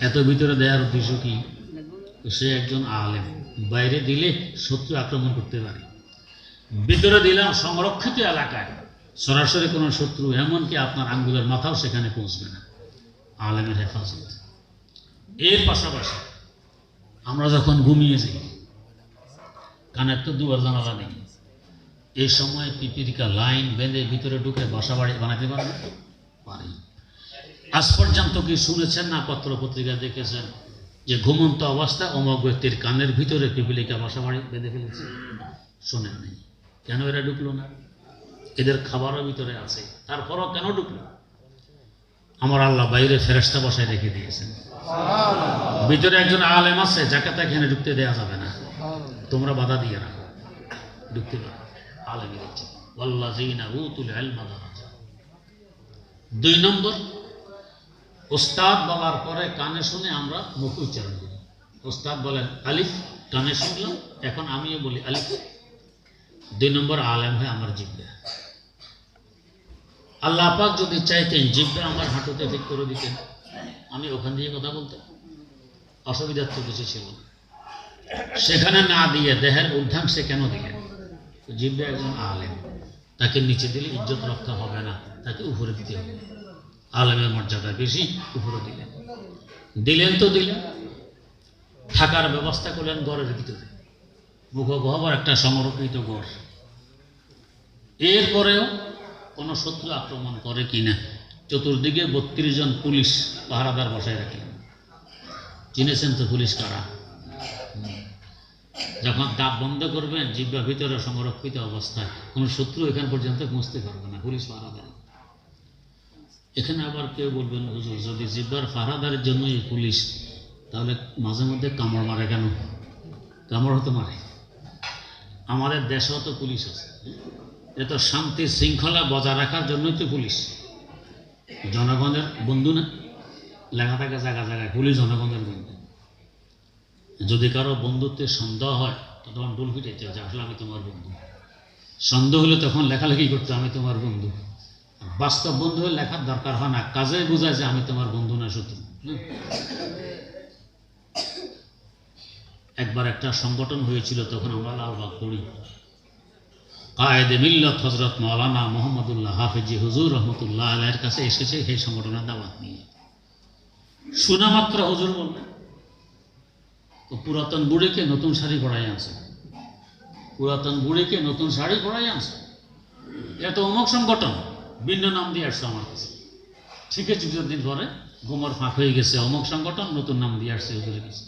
এত ভিতরে দেওয়ার উদ্দেশ্য কি? সে একজন আলেম, বাইরে দিলে শত্রু আক্রমণ করতে পারে, ভিতরে দিলাম সংরক্ষিত এলাকায়, সরাসরি কোনো শত্রু, এমনকি আপনার আঙ্গুলের মাথাও সেখানে পৌঁছবে না। আলেমের হেফাজত। এর পাশাপাশি আমরা যখন ঘুমিয়ে যাই, কানের তো দুয়ার জানালা নেই, এই সময় পিপিলিকা লাইন বেঁধে ভিতরে ঢুকে বাসা বাড়ি বানাতে পারি। আজ পর্যন্ত কি শুনেছেন না পত্র পত্রিকা দেখেছেন যে ঘুমন্ত অবস্থায় অমুক ব্যক্তির কানের ভিতরে পিপিলিকা বাসা বাড়ি বেঁধে ফেলেছে? শোনেন নাই। কেন এরা ঢুকলো না? এদের খাবারও ভিতরে আছে, তারপরও কেন ঢুকলো? আমার আল্লাহ বাইরে ফেরেশতা বসায় রেখে দিয়েছেন, ভিতরে একজন আলেম আছে যাকে তা এখানে ঢুকতে দেওয়া যাবে না, তোমরা বাধা দিয়ে রাখো, ঢুকতে পারো। আলেমের ইচ্ছা। ওয়াল্লাযীনা উতুল ইলমা দারাজা। 2 নম্বর, ওস্তাদ বলার পরে কানে শুনে আমরা মুখে উচ্চারণ করি। ওস্তাদ বলেন আলিফ, কানে শুনলাম, এখন আমিও বলি আলিফ। 2 নম্বর, আলেম হয় আমার জিহ্বা। আল্লাহ পাক যদি চাইতেন জিহ্বা আমার হাঁটুতে ঠিক করে দিতেন, আমি ওখান দিয়ে কথা বলতাম, অসুবিধার তো কিছু ছিল না। সেখানে না দিয়ে দেহের ঊর্ধ্বাংশে কেন দিলেন? জিহ্বা একজন আলেম, তাকে নিচে দিলে ইজ্জত রক্ষা হবে না, তাকে উপরে দিতে হবে। আলেমের মর্যাদা বেশি, উপরে দিলেন তো দিলেন। থাকার ব্যবস্থা করলেন ঘরের ভিতরে, মুখগহ্বর একটা সংরক্ষিত ঘর। এরপরেও কোনো শত্রু আক্রমণ করে কিনা চতুর্দিকে 32 জন পুলিশ পাহারাদার বসায় রাখলেন। চিনেছেন তো পুলিশ কারা? যখন দাঁত বন্ধ করবেন জিহ্বা ভিতরে সংরক্ষিত অবস্থায়, কোনো শত্রু এখান পর্যন্ত পৌঁছতে পারবে না, পুলিশ পাহারাদার। এখানে আবার কেউ বলবেন হুজুর যদি জিহ্বার পাহারাদারের জন্য এই পুলিশ, তাহলে মাঝে মধ্যে কামড় মারে কেন? কামড় হতে মারে। আমাদের দেশেও তো পুলিশ আছে, এ তো শান্তি শৃঙ্খলা বজায় রাখার জন্যই তো পুলিশ। জনগণের বন্ধু না, লেখা থাকে জায়গা জায়গায় পুলিশ জনগণের বন্ধু। যদি কারো বন্ধুত্বের সন্দেহ হয় তখন ডুল ফিটাইতে হয় যে আসলে আমি তোমার বন্ধু। সন্দেহ হলে তখন লেখালেখি করতে আমি তোমার বন্ধু। বাস্তব বন্ধু হলে লেখার দরকার হয় না, কাজে বোঝায় যে আমি তোমার বন্ধু না শত্রু। একবার একটা সংগঠন হয়েছিল, তখন আমরা লালবাগ পড়ি, কায়েদে মিল্লত হযরত মাওলানা মোহাম্মদুল্লাহ হাফেজি হুজুর রহমতুল্লাহ আলাইহির কাছে এসেছে সেই সংগঠনের দাওয়াত নিয়ে। শোনা মাত্র হুজুর বললেন তো পুরাতন বুড়িকে নতুন শাড়ি পরাই আনছে, পুরাতন বুড়িকে নতুন শাড়ি পরাই আনছে, এটা তো অমুক সংগঠন, ভিন্ন নাম দিয়ে আসছে আমার কাছে। ঠিক আছে, 2 দিন পরে গোমর ফাঁক হয়ে গেছে, অমুক সংগঠন নতুন নাম দিয়ে আসছে হুজুরের কাছে।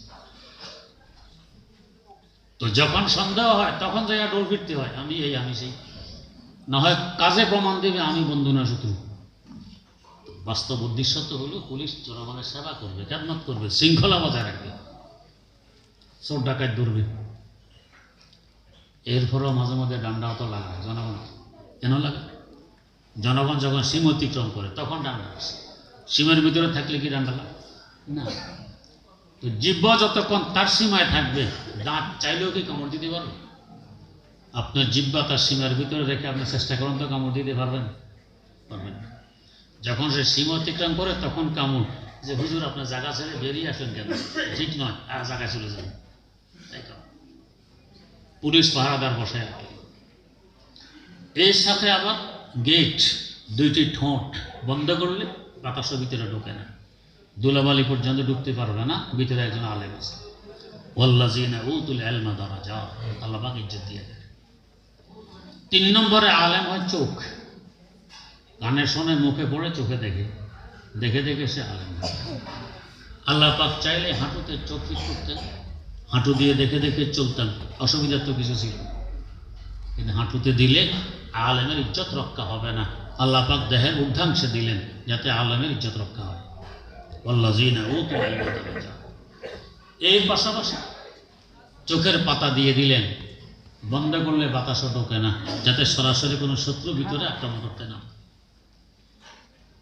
তো যখন সন্দেহ হয় তখন জায়গা ডোর ফিরতে হয়, আমি এই আমি সেই, না হয় কাজে প্রমাণ দেবে আমি বন্ধু না শত্রু। বাস্তব উদ্দেশ্য তো হলো পুলিশ জনগণের সেবা করবে, খেদমত করবে, শৃঙ্খলা বজায় রাখবে, চোর ডাকাত ধরবে। এরপরেও মাঝে মধ্যে ডান্ডাও তো লাগায় জনগণ। কেন লাগে? জনগণ যখন সীম অতিক্রম করে তখন ডান্ডা আসে, সীমের ভিতরে থাকলে কি ডান্ডা লাগে না? তো জিহ্বা যতক্ষণ তার সীমায় থাকবে, দাঁত চাইলেও কি কামড় দিতে পারবে? আপনার জিহ্বা তার সীমার ভিতরে রেখে আপনি চেষ্টা করুন তো কামড় দিতে পারবেন? পারবেন না। যখন সে সীমা অতিক্রম করে তখন কামড়, যে হুজুর আপনার জায়গা ছেড়ে বেরিয়ে আসেন কেন? ঠিক নয়, আর জায়গায় চলে যান। তাই কামড়। পুলিশ পাহারাদার বসায় রাখে। এর সাথে আবার গেট, 2টি ঠোঁট বন্ধ করলে বাতাসের ভিতরে ঢোকে না, ধুলাবালি পর্যন্ত ঢুকতে পারবে না, ভিতরে একজন আলেম আছে। ওয়াল্লাযীনা উতুল ইলমা দারাজা, আল্লাহ পাক ইজ্জত দিয়ে দেয়। 3 নম্বরে আলেম হয় চোখ। কানে শোনে, মুখে পড়ে, চোখে দেখে, দেখে দেখে সে আলেম হয়। আল্লাহ পাক চাইলে হাঁটুতে চোখ ফিট করতেন, হাঁটু দিয়ে দেখে দেখে চলতেন, অসুবিধার তো কিছু ছিল না। কিন্তু হাঁটুতে দিলে আলেমের ইজ্জত রক্ষা হবে না। আল্লাহ পাক দেহের ঊর্ধ্বাংশে দিলেন যাতে আলেমের ইজ্জত রক্ষা হয়। ওয়াল্লাযীনা উতুল ইলমা দারাজা। এর পাশাপাশি চোখের পাতা দিয়ে দিলেন, বন্ধ করলে বাতাসও ঢোকে না, যাতে সরাসরি কোনো শত্রু ভিতরে আক্রমণ করতে না।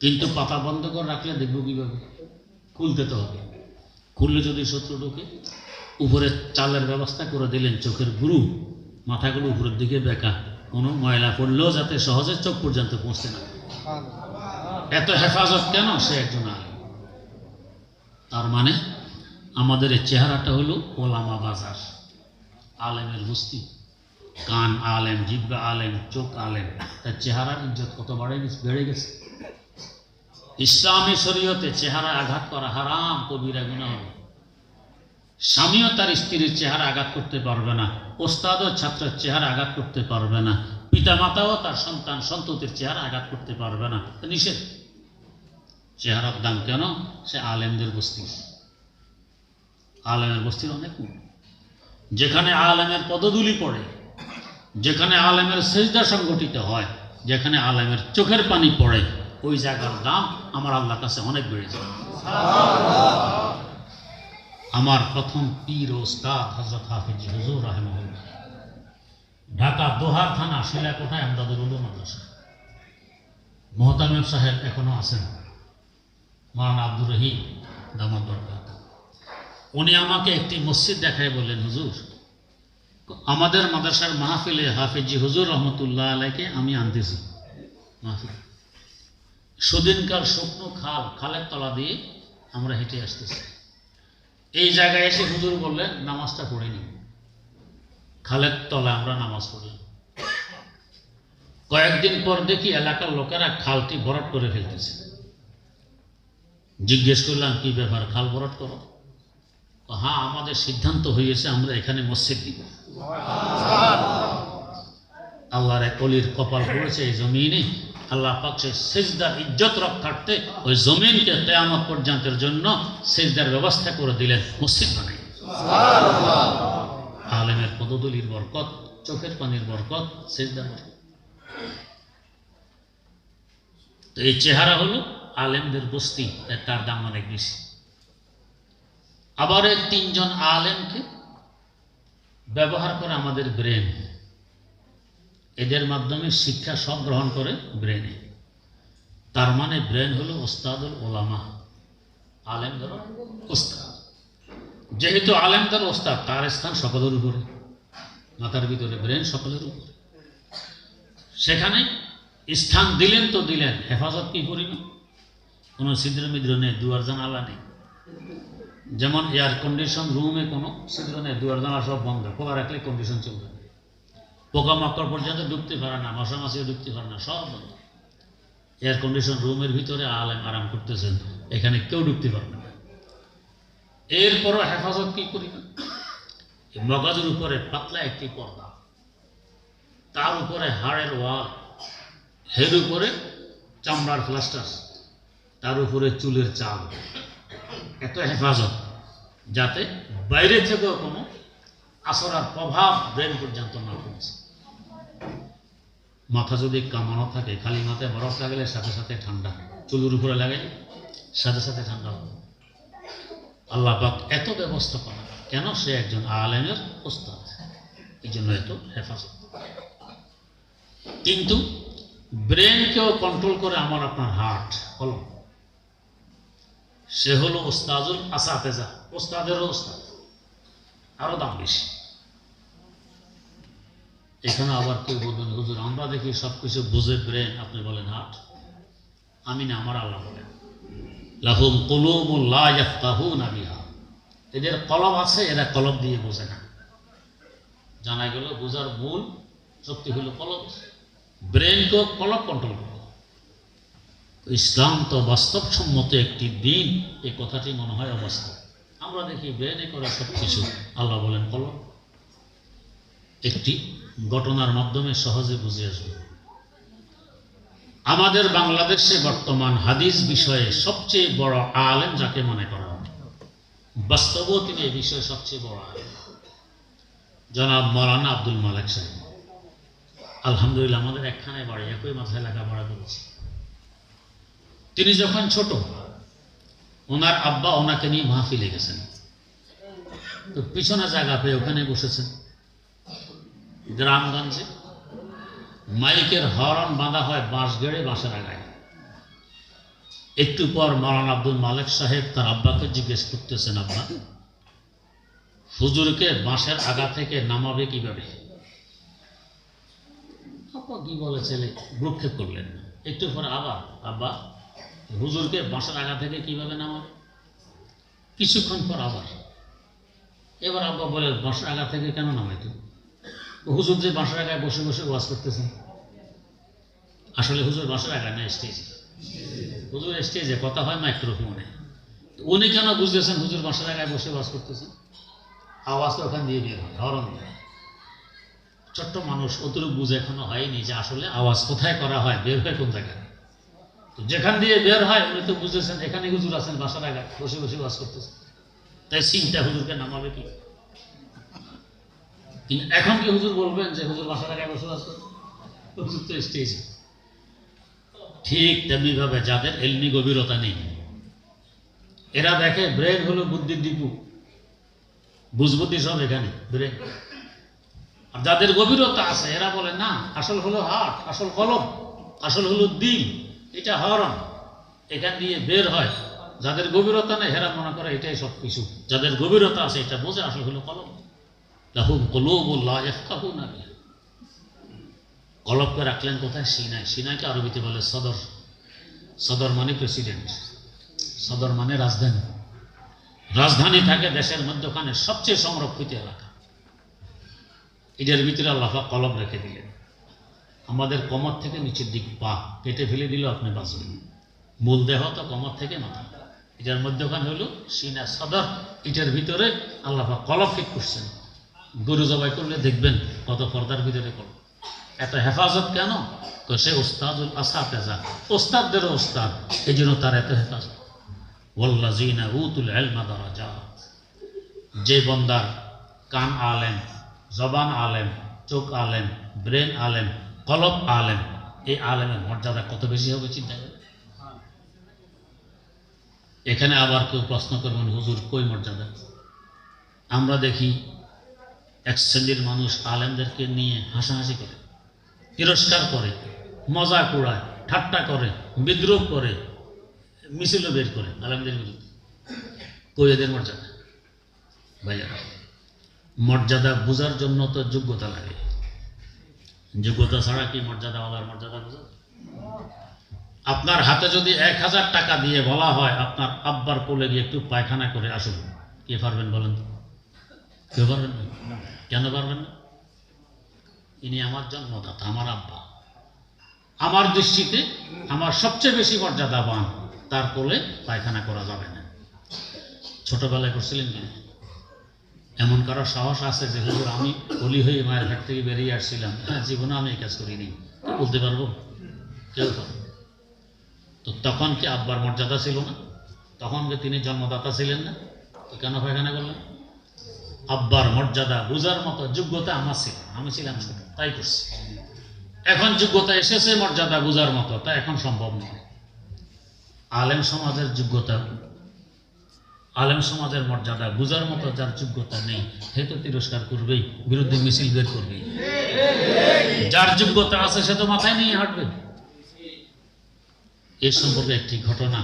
কিন্তু পাতা বন্ধ করে রাখলে দেখবো কিভাবে? খুলতে তো হবে, খুললে যদি শত্রু ঢোকে। উপরে চালের ব্যবস্থা করে দিলেন, চোখের গুরু, মাথাগুলো উপরের দিকে বেঁকা, কোনো ময়লা পড়লেও যাতে সহজে চোখ পর্যন্ত পৌঁছতে না। এত হেফাজত কেন? সে একজন আলেম। তার মানে আমাদের এই চেহারাটা হলো ওলামা বাজার, আলেমের বস্তি। কান আলেম, জিহ্বা আলেম, চোখ আলেম, তার চেহারার ইজ্জত কত বেড়ে গেছে। ইসলামী শরীয়তে চেহারা আঘাত করা হারাম, কবিরা গুনাহ হবে। স্বামীও তার স্ত্রীর চেহারা আঘাত করতে পারবে না, ওস্তাদও ছাত্রের চেহারা আঘাত করতে পারবে না, পিতামাতাও তার সন্তান সন্ততির চেহারা আঘাত করতে পারবে না, নিষেধ। চেহারার দাম কেন? সে আলেমদের বস্তি, আলেমের বস্তির অনেক মূল্য। যেখানে আলেমের পদধূলি পড়ে, যেখানে আলেমের সেজদা সংগঠিত হয়, যেখানে আলেমের চোখের পানি পড়ে, ওই জায়গার দাম আমার আল্লাহর কাছে অনেক বেড়ে যায়। আমার প্রথম পীর ওস্তাদ হযরত হাফিজ হুজুর রাহিমাহুল্লাহ, ঢাকা দোহার থানা শিলাকোঠায় আমদাদুল উলুম মাদ্রাসা। মোহতামিম সাহেব এখনো আছেন, মাওলানা আব্দুর রহিম দামাত বরকাত। উনি আমাকে একটি মসজিদ দেখায় বললেন, হুজুর আমাদের মাদ্রাসার মাহফিলে হাফিজি হুজুর রহমতুল্লাহ আলাইকে আমি আনতেছি মাহফিল। সুদিনকার শুকনো খালের তলা দিয়ে আমরা হেঁটে আসতেছি। এই জায়গায় এসে হুজুর বললেন, নামাজটা পড়ে নি। খালের তলা আমরা নামাজ পড়লাম। কয়েকদিন পর দেখি এলাকার লোকেরা খালটি ভরাট করে ফেলতেছে। জিজ্ঞেস করলাম, কি ব্যাপার, খাল ভরাট করো? হ্যাঁ, আমাদের সিদ্ধান্ত হয়েছে আমরা এখানে মসজিদ দিব। আল্লাহর এক ওলির কপাল পড়েছে এই জমিনে, আল্লাহ পাক সে সিজদার ইজ্জত রক্ষার্থে ওই জমিনকে কিয়ামত পর্যন্তের জন্য সিজদার ব্যবস্থা করে দিলেন, মসজিদ বানাই। আলেমের পদধূলির বরকত, চোখের পানির বরকত, সিজদার বরকত। তো এই চেহারা হলো আলেমদের বস্তি, তার দাম অনেক বেশি। আবার এই তিনজন আলেমকে ব্যবহার করে আমাদের ব্রেন, এদের মাধ্যমে শিক্ষা সব গ্রহণ করে ব্রেনে। তার মানে ব্রেন হলো ওস্তাদুল ওলামা, আলেমদের ওস্তাদ। যেহেতু আলেমদের ওস্তাদ, তার স্থান সকলের উপরে, মাথার ভিতরে ব্রেন সকলের উপরে। সেখানে স্থান দিলেন তো দিলেন, হেফাজত কি করি না? কোনো ছিদ্র মিদ্র নেই, দুয়ার জানালা নেই। যেমন এয়ার কন্ডিশন রুমে কোনো ছিদ্র নেই, দুয়ার জানালা সব বন্ধ, খোলা রাখলে কন্ডিশন চলবে। পোকামাকড় পর্যন্ত ঢুকতে পারে না, মশা মাছিও ঢুকতে পারে না, সব বন্ধ। এয়ার কন্ডিশন রুমের ভিতরে আলেম আরাম করতেছেন, এখানে কেউ ঢুকতে পারবে না। এরপরও হেফাজত কি করি না? মগজের উপরে পাতলা একটি পর্দা, তার উপরে হাড়ের ওয়াল, এর উপরে চামড়ার প্লাস্টার, তার উপরে চুলের চাল, এত হেফাজত যাতে বাইরে থেকেও কোনো আসরার প্রভাব ব্রেন পর্যন্ত না পৌঁছে। মাথা যদি কামানো থাকে, খালি মাথায় বরফ লাগালে সাথে সাথে ঠান্ডা, চুলের উপরে লাগাই সাথে সাথে ঠান্ডা হবে। আল্লাহ পাক এত ব্যবস্থাপনা কেন? সে একজন আলেমের ওস্তাদ, এই জন্য এত হেফাজত। কিন্তু ব্রেনকেও কন্ট্রোল করে আমার আপনার হার্ট, কলম। সে হলো ওস্তাদুল আসাতেজা, ওস্তাদেরও ওস্তাদ, আরো দাম বেশি। এখানে আবার কেউ বলবেন, হুজুর আমরা দেখি সবকিছু বুঝে ব্রেন, আপনি বলেন হার্ট। আমি না, আমার আল্লাহ বলেন, লাহুম কুলুবুন লা ইয়াফকাহুনা বিহা, এদের কলম আছে, এরা কলম দিয়ে বোঝে না। জানা গেল বোঝার মূল শক্তি হলো কলম। ব্রেনকে কলম কন্ট্রোল করে। ইসলাম তো বাস্তবসম্মত একটি দিন, এই কথাটি মনে হয় অবাস্তব। আমরা দেখি ব্রেনে করে সব কিছু, আল্লাহ বলেন কলম। একটি ঘটনার মাধ্যমে সহজে বুঝে আসবে। আমাদের বাংলাদেশে বর্তমান হাদিস বিষয়ে সবচেয়ে বড় আলেম যাকে মনে করা হয়, বাস্তবও তিনি এই বিষয়ে সবচেয়ে বড় আলেম, জনাব মাওলানা আব্দুল মালেক সাহেব। আলহামদুলিল্লাহ, আমাদের একখানে বাড়ি, একই মাথায় লেখাপড়া করেছে। তিনি যখন ছোট, ওনার আব্বা ওনাকে নিয়ে মাহফিলে গেছেন, তো পিছনে জায়গা পেয়ে ওখানে বসেছেন। গ্রামগঞ্জে মাইকের হর্ন বাঁধা হয় বাঁশ গেড়ে, বাঁশের আগায়। একটু পর মাওলানা আব্দুল মালেক সাহেব তার আব্বাকে জিজ্ঞেস করতেছেন, আব্বা হুজুরকে বাঁশের আগা থেকে নামাবে কিভাবে? আব্বা কি বলে ছেলে, ভ্রুক্ষেপ করলেন। একটু পর আবার, আব্বা হুজুরকে বাঁশের আগা থেকে কিভাবে নামাবে? কিছুক্ষণ পর আবার, এবার আব্বা বলে, বাঁশের আগা থেকে কেন নামাইতো? হুজুর যে বাঁশের আগায় বসে বসে ওয়াজ করতেছেন, আসলে হুজুর বাঁশের আগায় না, স্টেজে। হুজুর স্টেজে কথা হয় মাইক্রোফোনে, উনি কেন বুঝতেছেন হুজুর বাসার জায়গায় বসে বাস করতেছেন? আওয়াজ তো ওখান দিয়ে বের হয়, হরণ দেয়। ছোট্ট মানুষ অতটুকু বুঝে এখনো হয়নি যে আসলে আওয়াজ কোথায় করা হয়, বের হয় কোন জায়গায়। তো যেখান দিয়ে বের হয় উনি তো বুঝতেছেন এখানে হুজুর আছেন, বাসার জায়গায় বসে বসে বাস করতেছেন, তাই চিন্তা হুজুরকে নামাবে কি? কিন্তু এখন কি হুজুর বলবেন যে হুজুর বাসার জায়গায় বসে বাস করেন? হুজুর তো স্টেজে। ঠিক তেমনি ভাবে যাদের এলমি গভীরতা নেই, এরা দেখে ব্রেন হলো বুদ্ধির ডিপু, বুঝবুদ্ধি সব এখানে ব্রেন। আর যাদের গভীরতা আছে এরা বলে না, আসল হলো হার্ট, আসল কলম, আসল হলো দিল, এটা হরণ, এখান দিয়ে বের হয়। যাদের গভীরতা নেই এরা মনে করে এটাই সব কিছু, যাদের গভীরতা আছে এটা বোঝে আসল হলো কলম। লাহুম কুলুবুন লা ইয়াফকাহুনা বিহা। কলবকে রাখলেন কোথায়? সিনাই। সিনাইকে আরবিতে বলে সদর। সদর মানে প্রেসিডেন্ট, সদর মানে রাজধানী। রাজধানী থাকে দেশের মধ্যখানে সবচেয়ে সংরক্ষিত এলাকা, এটার ভিতরে আল্লাহ পাক কলব রেখে দিলেন। আমাদের কমর থেকে নিচের দিক পা কেটে ফেলে দিল আপনি বাঁচবেন। মূল দেহ তো কমর থেকে মাথা, এটার মধ্যখানে হলো সিনা সদর, এটার ভিতরে আল্লাহ পাক কলব ফিট করছেন। গরু জবাই করলে দেখবেন কত পর্দার ভিতরে কলব। এত হেফাজত কেন? সে ওস্তাদুল আসাতেজা, ওস্তাদদেরও ওস্তাদ, এই জন্য তার এত হেফাজত। ওয়াল্লাযীনা উতুল ইলমা দারাজাত। যে বন্দার কান আলেম, জবান আলেম, চোখ আলেম, ব্রেন আলেম, কলব আলেম, এই আলেমের মর্যাদা কত বেশি হবে চিন্তা করেন। এখানে আবার কেউ প্রশ্ন করবেন হুজুর কই মর্যাদা? আমরা দেখি এক শ্রেণীর মানুষ আলেমদেরকে নিয়ে হাসাহাসি করে, তিরস্কার করে, মজা কুড়ায়, ঠাট্টা করে, বিদ্রোহ করে, মিছিলও বের করে আলেমদের বিরুদ্ধে। কই এদের মর্যাদা? ভাইয়া, মর্যাদা বোঝার জন্য তো যোগ্যতা লাগে, যোগ্যতা ছাড়া কি মর্যাদা আল্লাহর মর্যাদা বোঝা? আপনার হাতে যদি 1000 টাকা দিয়ে বলা হয় আপনার আব্বার কোলে গিয়ে একটু পায়খানা করে আসুন, কে পারবেন বলেন? কেউ পারবেন না। কেন পারবেন না? ইনি আমার জন্মদাতা, আমার আব্বা। আমার দৃষ্টিতে আমার সবচেয়ে বেশি মর্যাদাবান, তার কোলে পায়খানা করা যাবে না। ছোটবেলায় করছিলেন কিনা? এমন কারো সাহস আছে যে হুজুর আমি অলি হয়ে মায়ের ঘাট থেকে বেরিয়ে আসছিলাম, হ্যাঁ জীবনে আমি এই কাজ করিনি, বলতে পারবো? কেউ পারবে? তো তখন কি আব্বার মর্যাদা ছিল না? তখন কি তিনি জন্মদাতা ছিলেন না? তো কেন পায়খানা করলেন? আব্বার মর্যাদা বুঝার মতো যোগ্যতা আমার ছিল, আমি ছিলাম ছোট, তাই করছি। এখন যোগ্যতা এসেছে মর্যাদা বুঝার মতো, তা এখন সম্ভব নয়। আলেম সমাজের যোগ্যতা, আলেম সমাজের মর্যাদা বুঝার মতো যার যোগ্যতা নেই সে তো তিরস্কার করবেই, বিরুদ্ধে মিছিল বের করবেই। যার যোগ্যতা আছে সে তো মাথায় নিয়ে হাঁটবে। এই সম্পর্কে একটি ঘটনা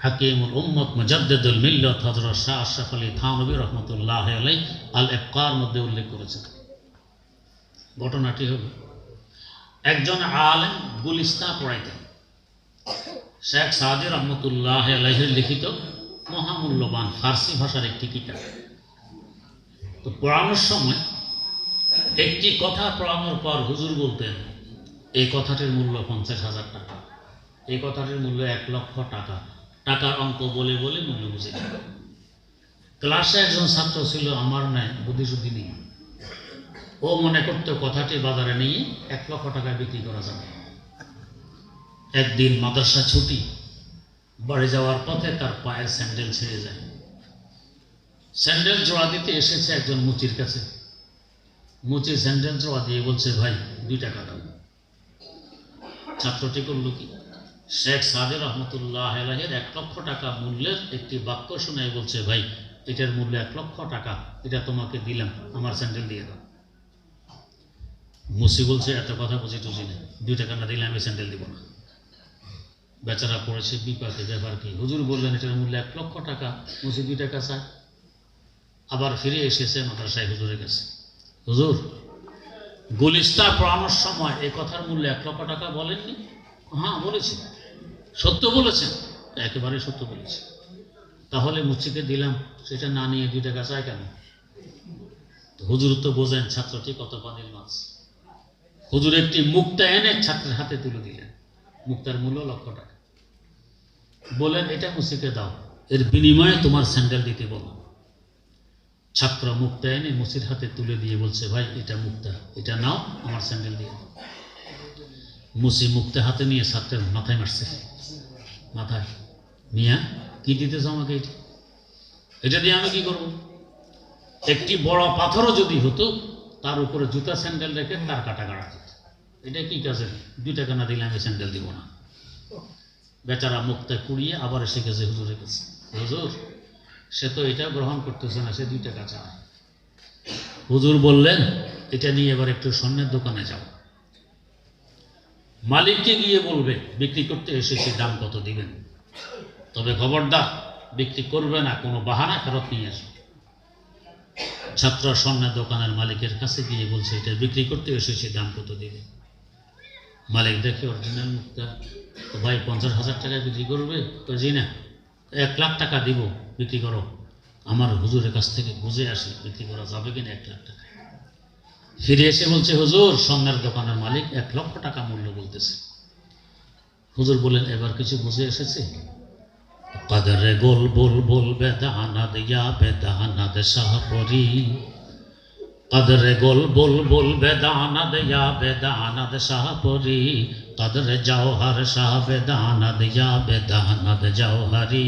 হাকিমুল উম্মত মুজাদ্দিদুল মিল্লাত হযরত শাহ আশরাফ আলী থানভী রাহমাতুল্লাহি আলাইহি আল ইফকার মধ্যে উল্লেখ করেছেন। ঘটনাটি হলো একজন আলেম গুলিস্তান পড়াইতেন। শেখ সাদি রহমতুল্লাহ আলাইহির লিখিত মহামূল্যবান ফার্সি ভাষার একটি কিতাব। তো পড়ানোর সময় একটি কথা পড়ানোর পর হুজুর বলতেন এই কথাটির মূল্য 50,000 টাকা, এই কথাটির মূল্য 1,00,000 টাকা। টাকার অঙ্ক বলে বলে মূল্য বুঝে দিত। ক্লাসে একজন ছাত্র ছিল আমার ন্যায় বুদ্ধিশুদ্ধি নেই, ও মনে করতো কথাটি বাজারে নিয়ে 1,00,000 টাকায় বিক্রি করা যাবে। একদিন মাদ্রাসা ছুটি, বাড়ি যাওয়ার পথে তার পায়ের স্যান্ডেল ছিঁড়ে যায়। স্যান্ডেল জোড়া দিতে এসেছে একজন মুচির কাছে। মুচি স্যান্ডেল জোড়া দিয়ে বলছে ভাই 2 টাকা দাও। ছাত্রটি করল কি, শেখ সাদি রহমতুল্লাহ আলাইহির 1,00,000 টাকা মূল্যের একটি বাক্য শুনে বলছে ভাই এটার মূল্য 1,00,000 টাকা, এটা তোমাকে দিলাম, আমার স্যান্ডেল দিয়ে দাও। মুসি বলছে এত কথা বুঝি টুঝি না, 2 টাকা না দিলে আমি স্যান্ডেল দিব না। বেচারা পড়েছে বিপাকে, ব্যাপার কি? হুজুর বললেন এটার মূল্য 1,00,000 টাকা, মুসি 2 টাকা চায়। আবার ফিরে এসেছে মাদ্রাসায় হুজুরের কাছে, হুজুর গুলিস্তান পড়ানোর সময় এই কথার মূল্য 1,00,000 টাকা বলেননি? হ্যাঁ বলেছি। সত্য বলেছেন? একেবারে সত্য বলেছি। তাহলে মুচিকে দিলাম, সেটা না নিয়ে 2 টাকা চায় কেন? হুজুর তো বোঝেন ছাত্রটি কত পানির মাছ। হুজুর একটি মুক্তা এনে ছাত্রের হাতে তুলে দিলেন, মুক্তার মূল্য 1,00,000 টাকা। বলেন এটা মুসিকে দাও, এর বিনিময়ে তোমার স্যান্ডেল দিতে বলো। ছাত্র মুক্তা এনে মুসির হাতে তুলে দিয়ে বলছে, ভাই এটা মুক্তা, এটা নাও, আমার স্যান্ডেল দিয়ে দাও। মুসি মুক্তা হাতে নিয়ে ছাত্রের মাথায় মারছে, মাথায়। মিয়া কি দিতেছ আমাকে? এটা দিয়ে আমি কি করব? একটি বড় পাথরও যদি হতো তার উপরে জুতা স্যান্ডেল রেখে তার কাটা কাটা যেত। এটা কি কাজে? 2 টাকা না দিলে আমি স্যান্ডেল দিব না। বেচারা মুক্তা কুড়িয়ে আবার এসে গেছে হুজুরের কাছে। হুজুর, সে তো এটা গ্রহণ করতেছে না, সে 2 টাকা চায়। হুজুর বললেন, এটা নিয়ে এবার একটু স্বর্ণের দোকানে যাও, মালিককে গিয়ে বলবে বিক্রি করতে এসেছি, দাম কত দিবেন, তবে খবরদার বিক্রি করবে না, কোনো বাহানা ফেরত নিয়ে আসবে। ছাত্র স্বর্ণের দোকানের মালিকের কাছে গিয়ে বলছে, এটা বিক্রি করতে এসেছি, দাম কত দিবে? মালিক দেখে অরিজিনাল মুক্তা, তো ভাই 50,000 টাকায় বিক্রি করবে? তো জি না, 1 লাখ টাকা দিব, বিক্রি করো। আমার হুজুরের কাছ থেকে বুঝে আসি বিক্রি করা যাবে কিনা 1 লাখ টাকা। ফিরে এসে বলছে, হুজুর, স্বর্ণের দোকানের মালিক 1 লক্ষ টাকা মূল্য বলতেছে। হুজুর বলেন, এবার কিছু বুঝে এসেছে? কদরে গোল বল বল বেদানা দিয়া বেদানা দে শাহপরি, কদরে গোল বল বল বেদানা দিয়া বেদানা দে শাহপরি, কদরে জওহর শাহ বেদানা দিয়া বেদানা দে জওহরি,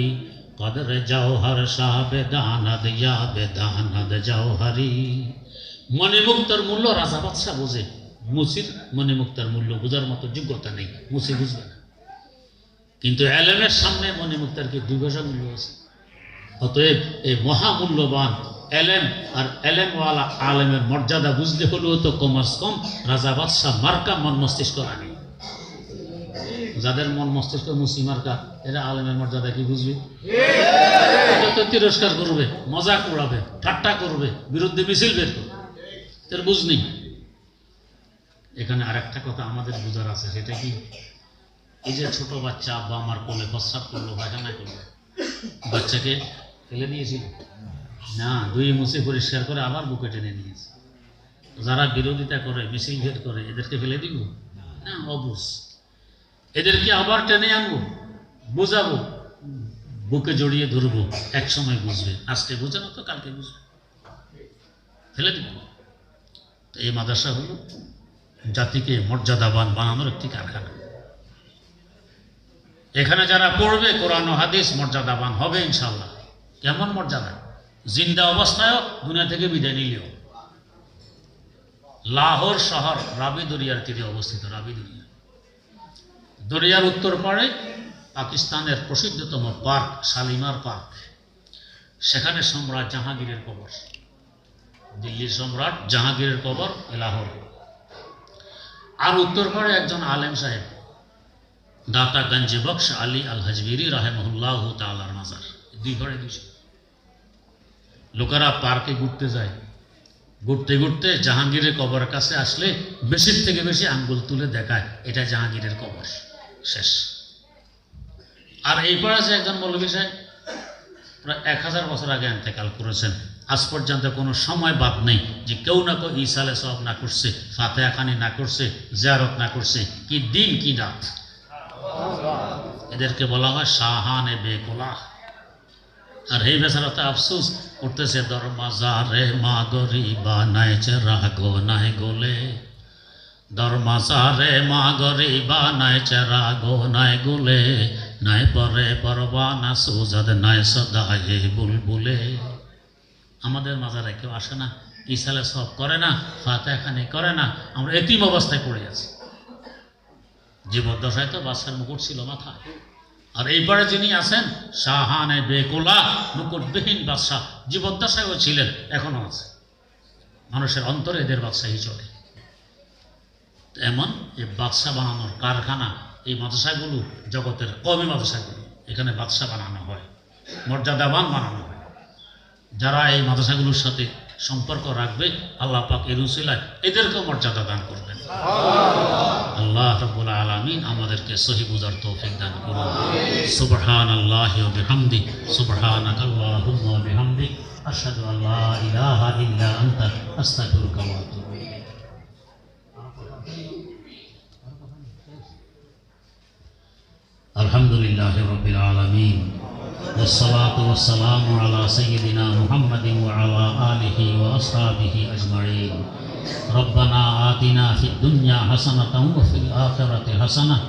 কদরে জওহর শাহ বেদানা দিয়া বেদানা দে জওহরি। মণিমুক্তার মূল্য রাজা বাদশাহ বোঝে, মুসির মণিমুক্তার মূল্য বোঝার মতো যোগ্যতা নেই, মুসি বুঝবে না। কিন্তু এলেমের সামনে মণিমুক্তার কি 2 পয়সা মূল্য আছে? অতএব এই মহামূল্যবান এলেম আর এলেমওয়ালা আলেমের মর্যাদা বুঝতে হলেও তো কমাস কম রাজা বাদশাহ মার্কা মন মস্তিষ্ক রাখে। যাদের মন মস্তিষ্ক মুসি মার্কা, এরা আলেমের মর্যাদা কি বুঝবে? এটা তো তিরস্কার করবে, মজাক উড়াবে, ঠাট্টা করবে, বিরুদ্ধে মিছিল বের করবে, এর বুঝ নেই। এখানে আরেকটা কথা আমাদের বুঝার আছে, সেটা কি? এই যে ছোট বাচ্চা আব্বা আমার কোলে প্রস্রাব করলো, পায়খানা করলো, বাচ্চাকে ফেলে দিয়েছিল না, 2 মুছে পরিষ্কার করে আবার বুকে টেনে নিয়েছে। যারা বিরোধিতা করে, মিছিল ভেদ করে, এদেরকে ফেলে দিব না? অবুঝ। এদেরকে আবার টেনে আনবো, বুঝাবো, বুকে জড়িয়ে ধরবো, এক সময় বুঝবে। আজকে বুঝে না তো কালকে বুঝবে, ফেলে দিব। তো এই মাদ্রাসা হলো জাতিকে মর্যাদাবান বানানোর একটি কারখানা। এখানে যারা পড়বে কোরআন ও হাদিস মর্যাদাবান হবে ইনশাআল্লাহ। কেমন মর্যাদা? জিন্দা অবস্থায়ও দুনিয়া থেকে বিদায় নিলেও। লাহোর শহর রাবি দরিয়ার তীরে অবস্থিত। রাবি দরিয়া, দরিয়ার উত্তর পাড়ে পাকিস্তানের প্রসিদ্ধতম পার্ক শালিমার পার্ক, সেখানে সম্রাট জাহাঙ্গীরের কবর। দিল্লির সম্রাট জাহাঙ্গীরের কবর লাহোর। আর উত্তর পাড়ে একজন আলেম সাহেব দাতা গঞ্জে বক্স আলী আল হাজবিরি রাহেমাহুল্লাহ তাআলার মাজার। 2 ঘরে 2। লোকেরা পার্কে ঘুরতে যায়, ঘুরতে ঘুরতে জাহাঙ্গীরের কবরের কাছে আসলে বেশির থেকে বেশি আঙ্গুল তুলে দেখায় এটা জাহাঙ্গীরের কবর, শেষ। আর এই পাড়ে আছে একজন মৌলভী সাহেব, প্রায় 1000 বছর আগে ইন্তেকাল করেছেন। আজ পর্যন্ত কোনো সময় বাদ নেই যে কেউ না কেউ ইসালে সওয়াব না করছে, ফাতিহা খানি না করছে, জিয়ারত না করছে। কি দিন কি রাত! এদেরকে বলা হয় শাহানে বেকোলা। আর এই বেচারাতে আফসোস করতেছে, দরমাজারে মা গরিবা নাই চেরা গো নাই গোলে, দরমাজারে মা গরিবা নাই চেরা গো নাই গোলে, নাই পরে পরবানা সুজাদ নাই সদায়ে বুলবুলে। আমাদের মাজারে কেউ আসে না, ইসালে সব করে না, ফাতিহা খানি করে না, আমরা এতিম অবস্থায় পড়ে আছি। জীবদ্দশায় তো বাদশার মুকুট ছিল মাথায়। আর এইবারে যিনি আছেন শাহানে বেকুলা, মুকুটবিহীন বাদশাহ, জীবদ্দশায়ও ছিলেন, এখনো আছে। মানুষের অন্তরে এদের বাদশাহী চলে। এমন এই বাদশাহ বানানোর কারখানা এই মাদ্রাসাগুলো, জগতের কওমি মাদ্রাসাগুলো, এখানে বাদশাহ বানানো হয়, মর্যাদাবান বানানো হয়। যারা এই মাদ্রাসাগুলোর সাথে সম্পর্ক রাখবে, আল্লাহ পাক এর উসিলায় এদেরকেও মর্যাদা দান করবেন। আল্লাহ রাব্বুল আলামিন আমাদেরকে সহি বুঝার তৌফিক দান করুন। সুবহানাল্লাহি ওয়া বিহামদি, সুবহানাকাল্লাহুম্মা ওয়া বিহামদিক, আশহাদু আল্লা ইলাহা ইল্লা আনতা, আস্তাগফিরুকা ওয়া আতুবু ইলাইক। আলহামদুলিল্লাহ। अल्हम्दुलिल्लाहि रब्बिल आलमीन वस्सलातु वस्सलामु अला सय्यिदिना मुहम्मदिन व अला आलिहि व अस्हाबिहि अजमईन रब्बना आतिना फिद दुन्या हसनतन व फिल आखिरति हसनह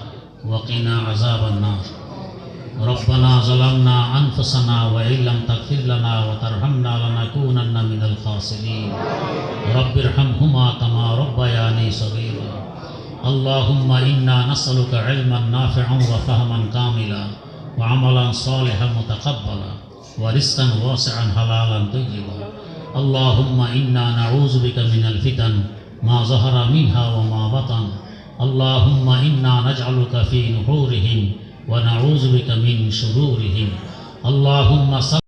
व क़िना अज़ाबन नार रब्बना ज़लमना अनफुसना व इल्लम तग़फिर लना व तरहमना लनकूनन्ना मिनल ख़ासिरीन रब्बिरहमहुमा कमा रब्बयानी सग़ीरा अल्लाहुम्मा इन्ना नस्अलुका इल्मन नाफ़िअन व फ़हमन कामिला व अमलन सालिहन मुतक़ब्बला व रिज़्क़न वासिअन हलालन तय्यिबा अल्लाहुम्मा इन्ना नऊज़ु बिका मिनल फ़ितन मा ज़हरा मिन्हा व मा बतन अल्लाहुम्मा इन्ना नजअलुका फ़ी नुहूरिहिम व नऊज़ु बिका मिन शुरूरिहिम अल्लाहुम्मा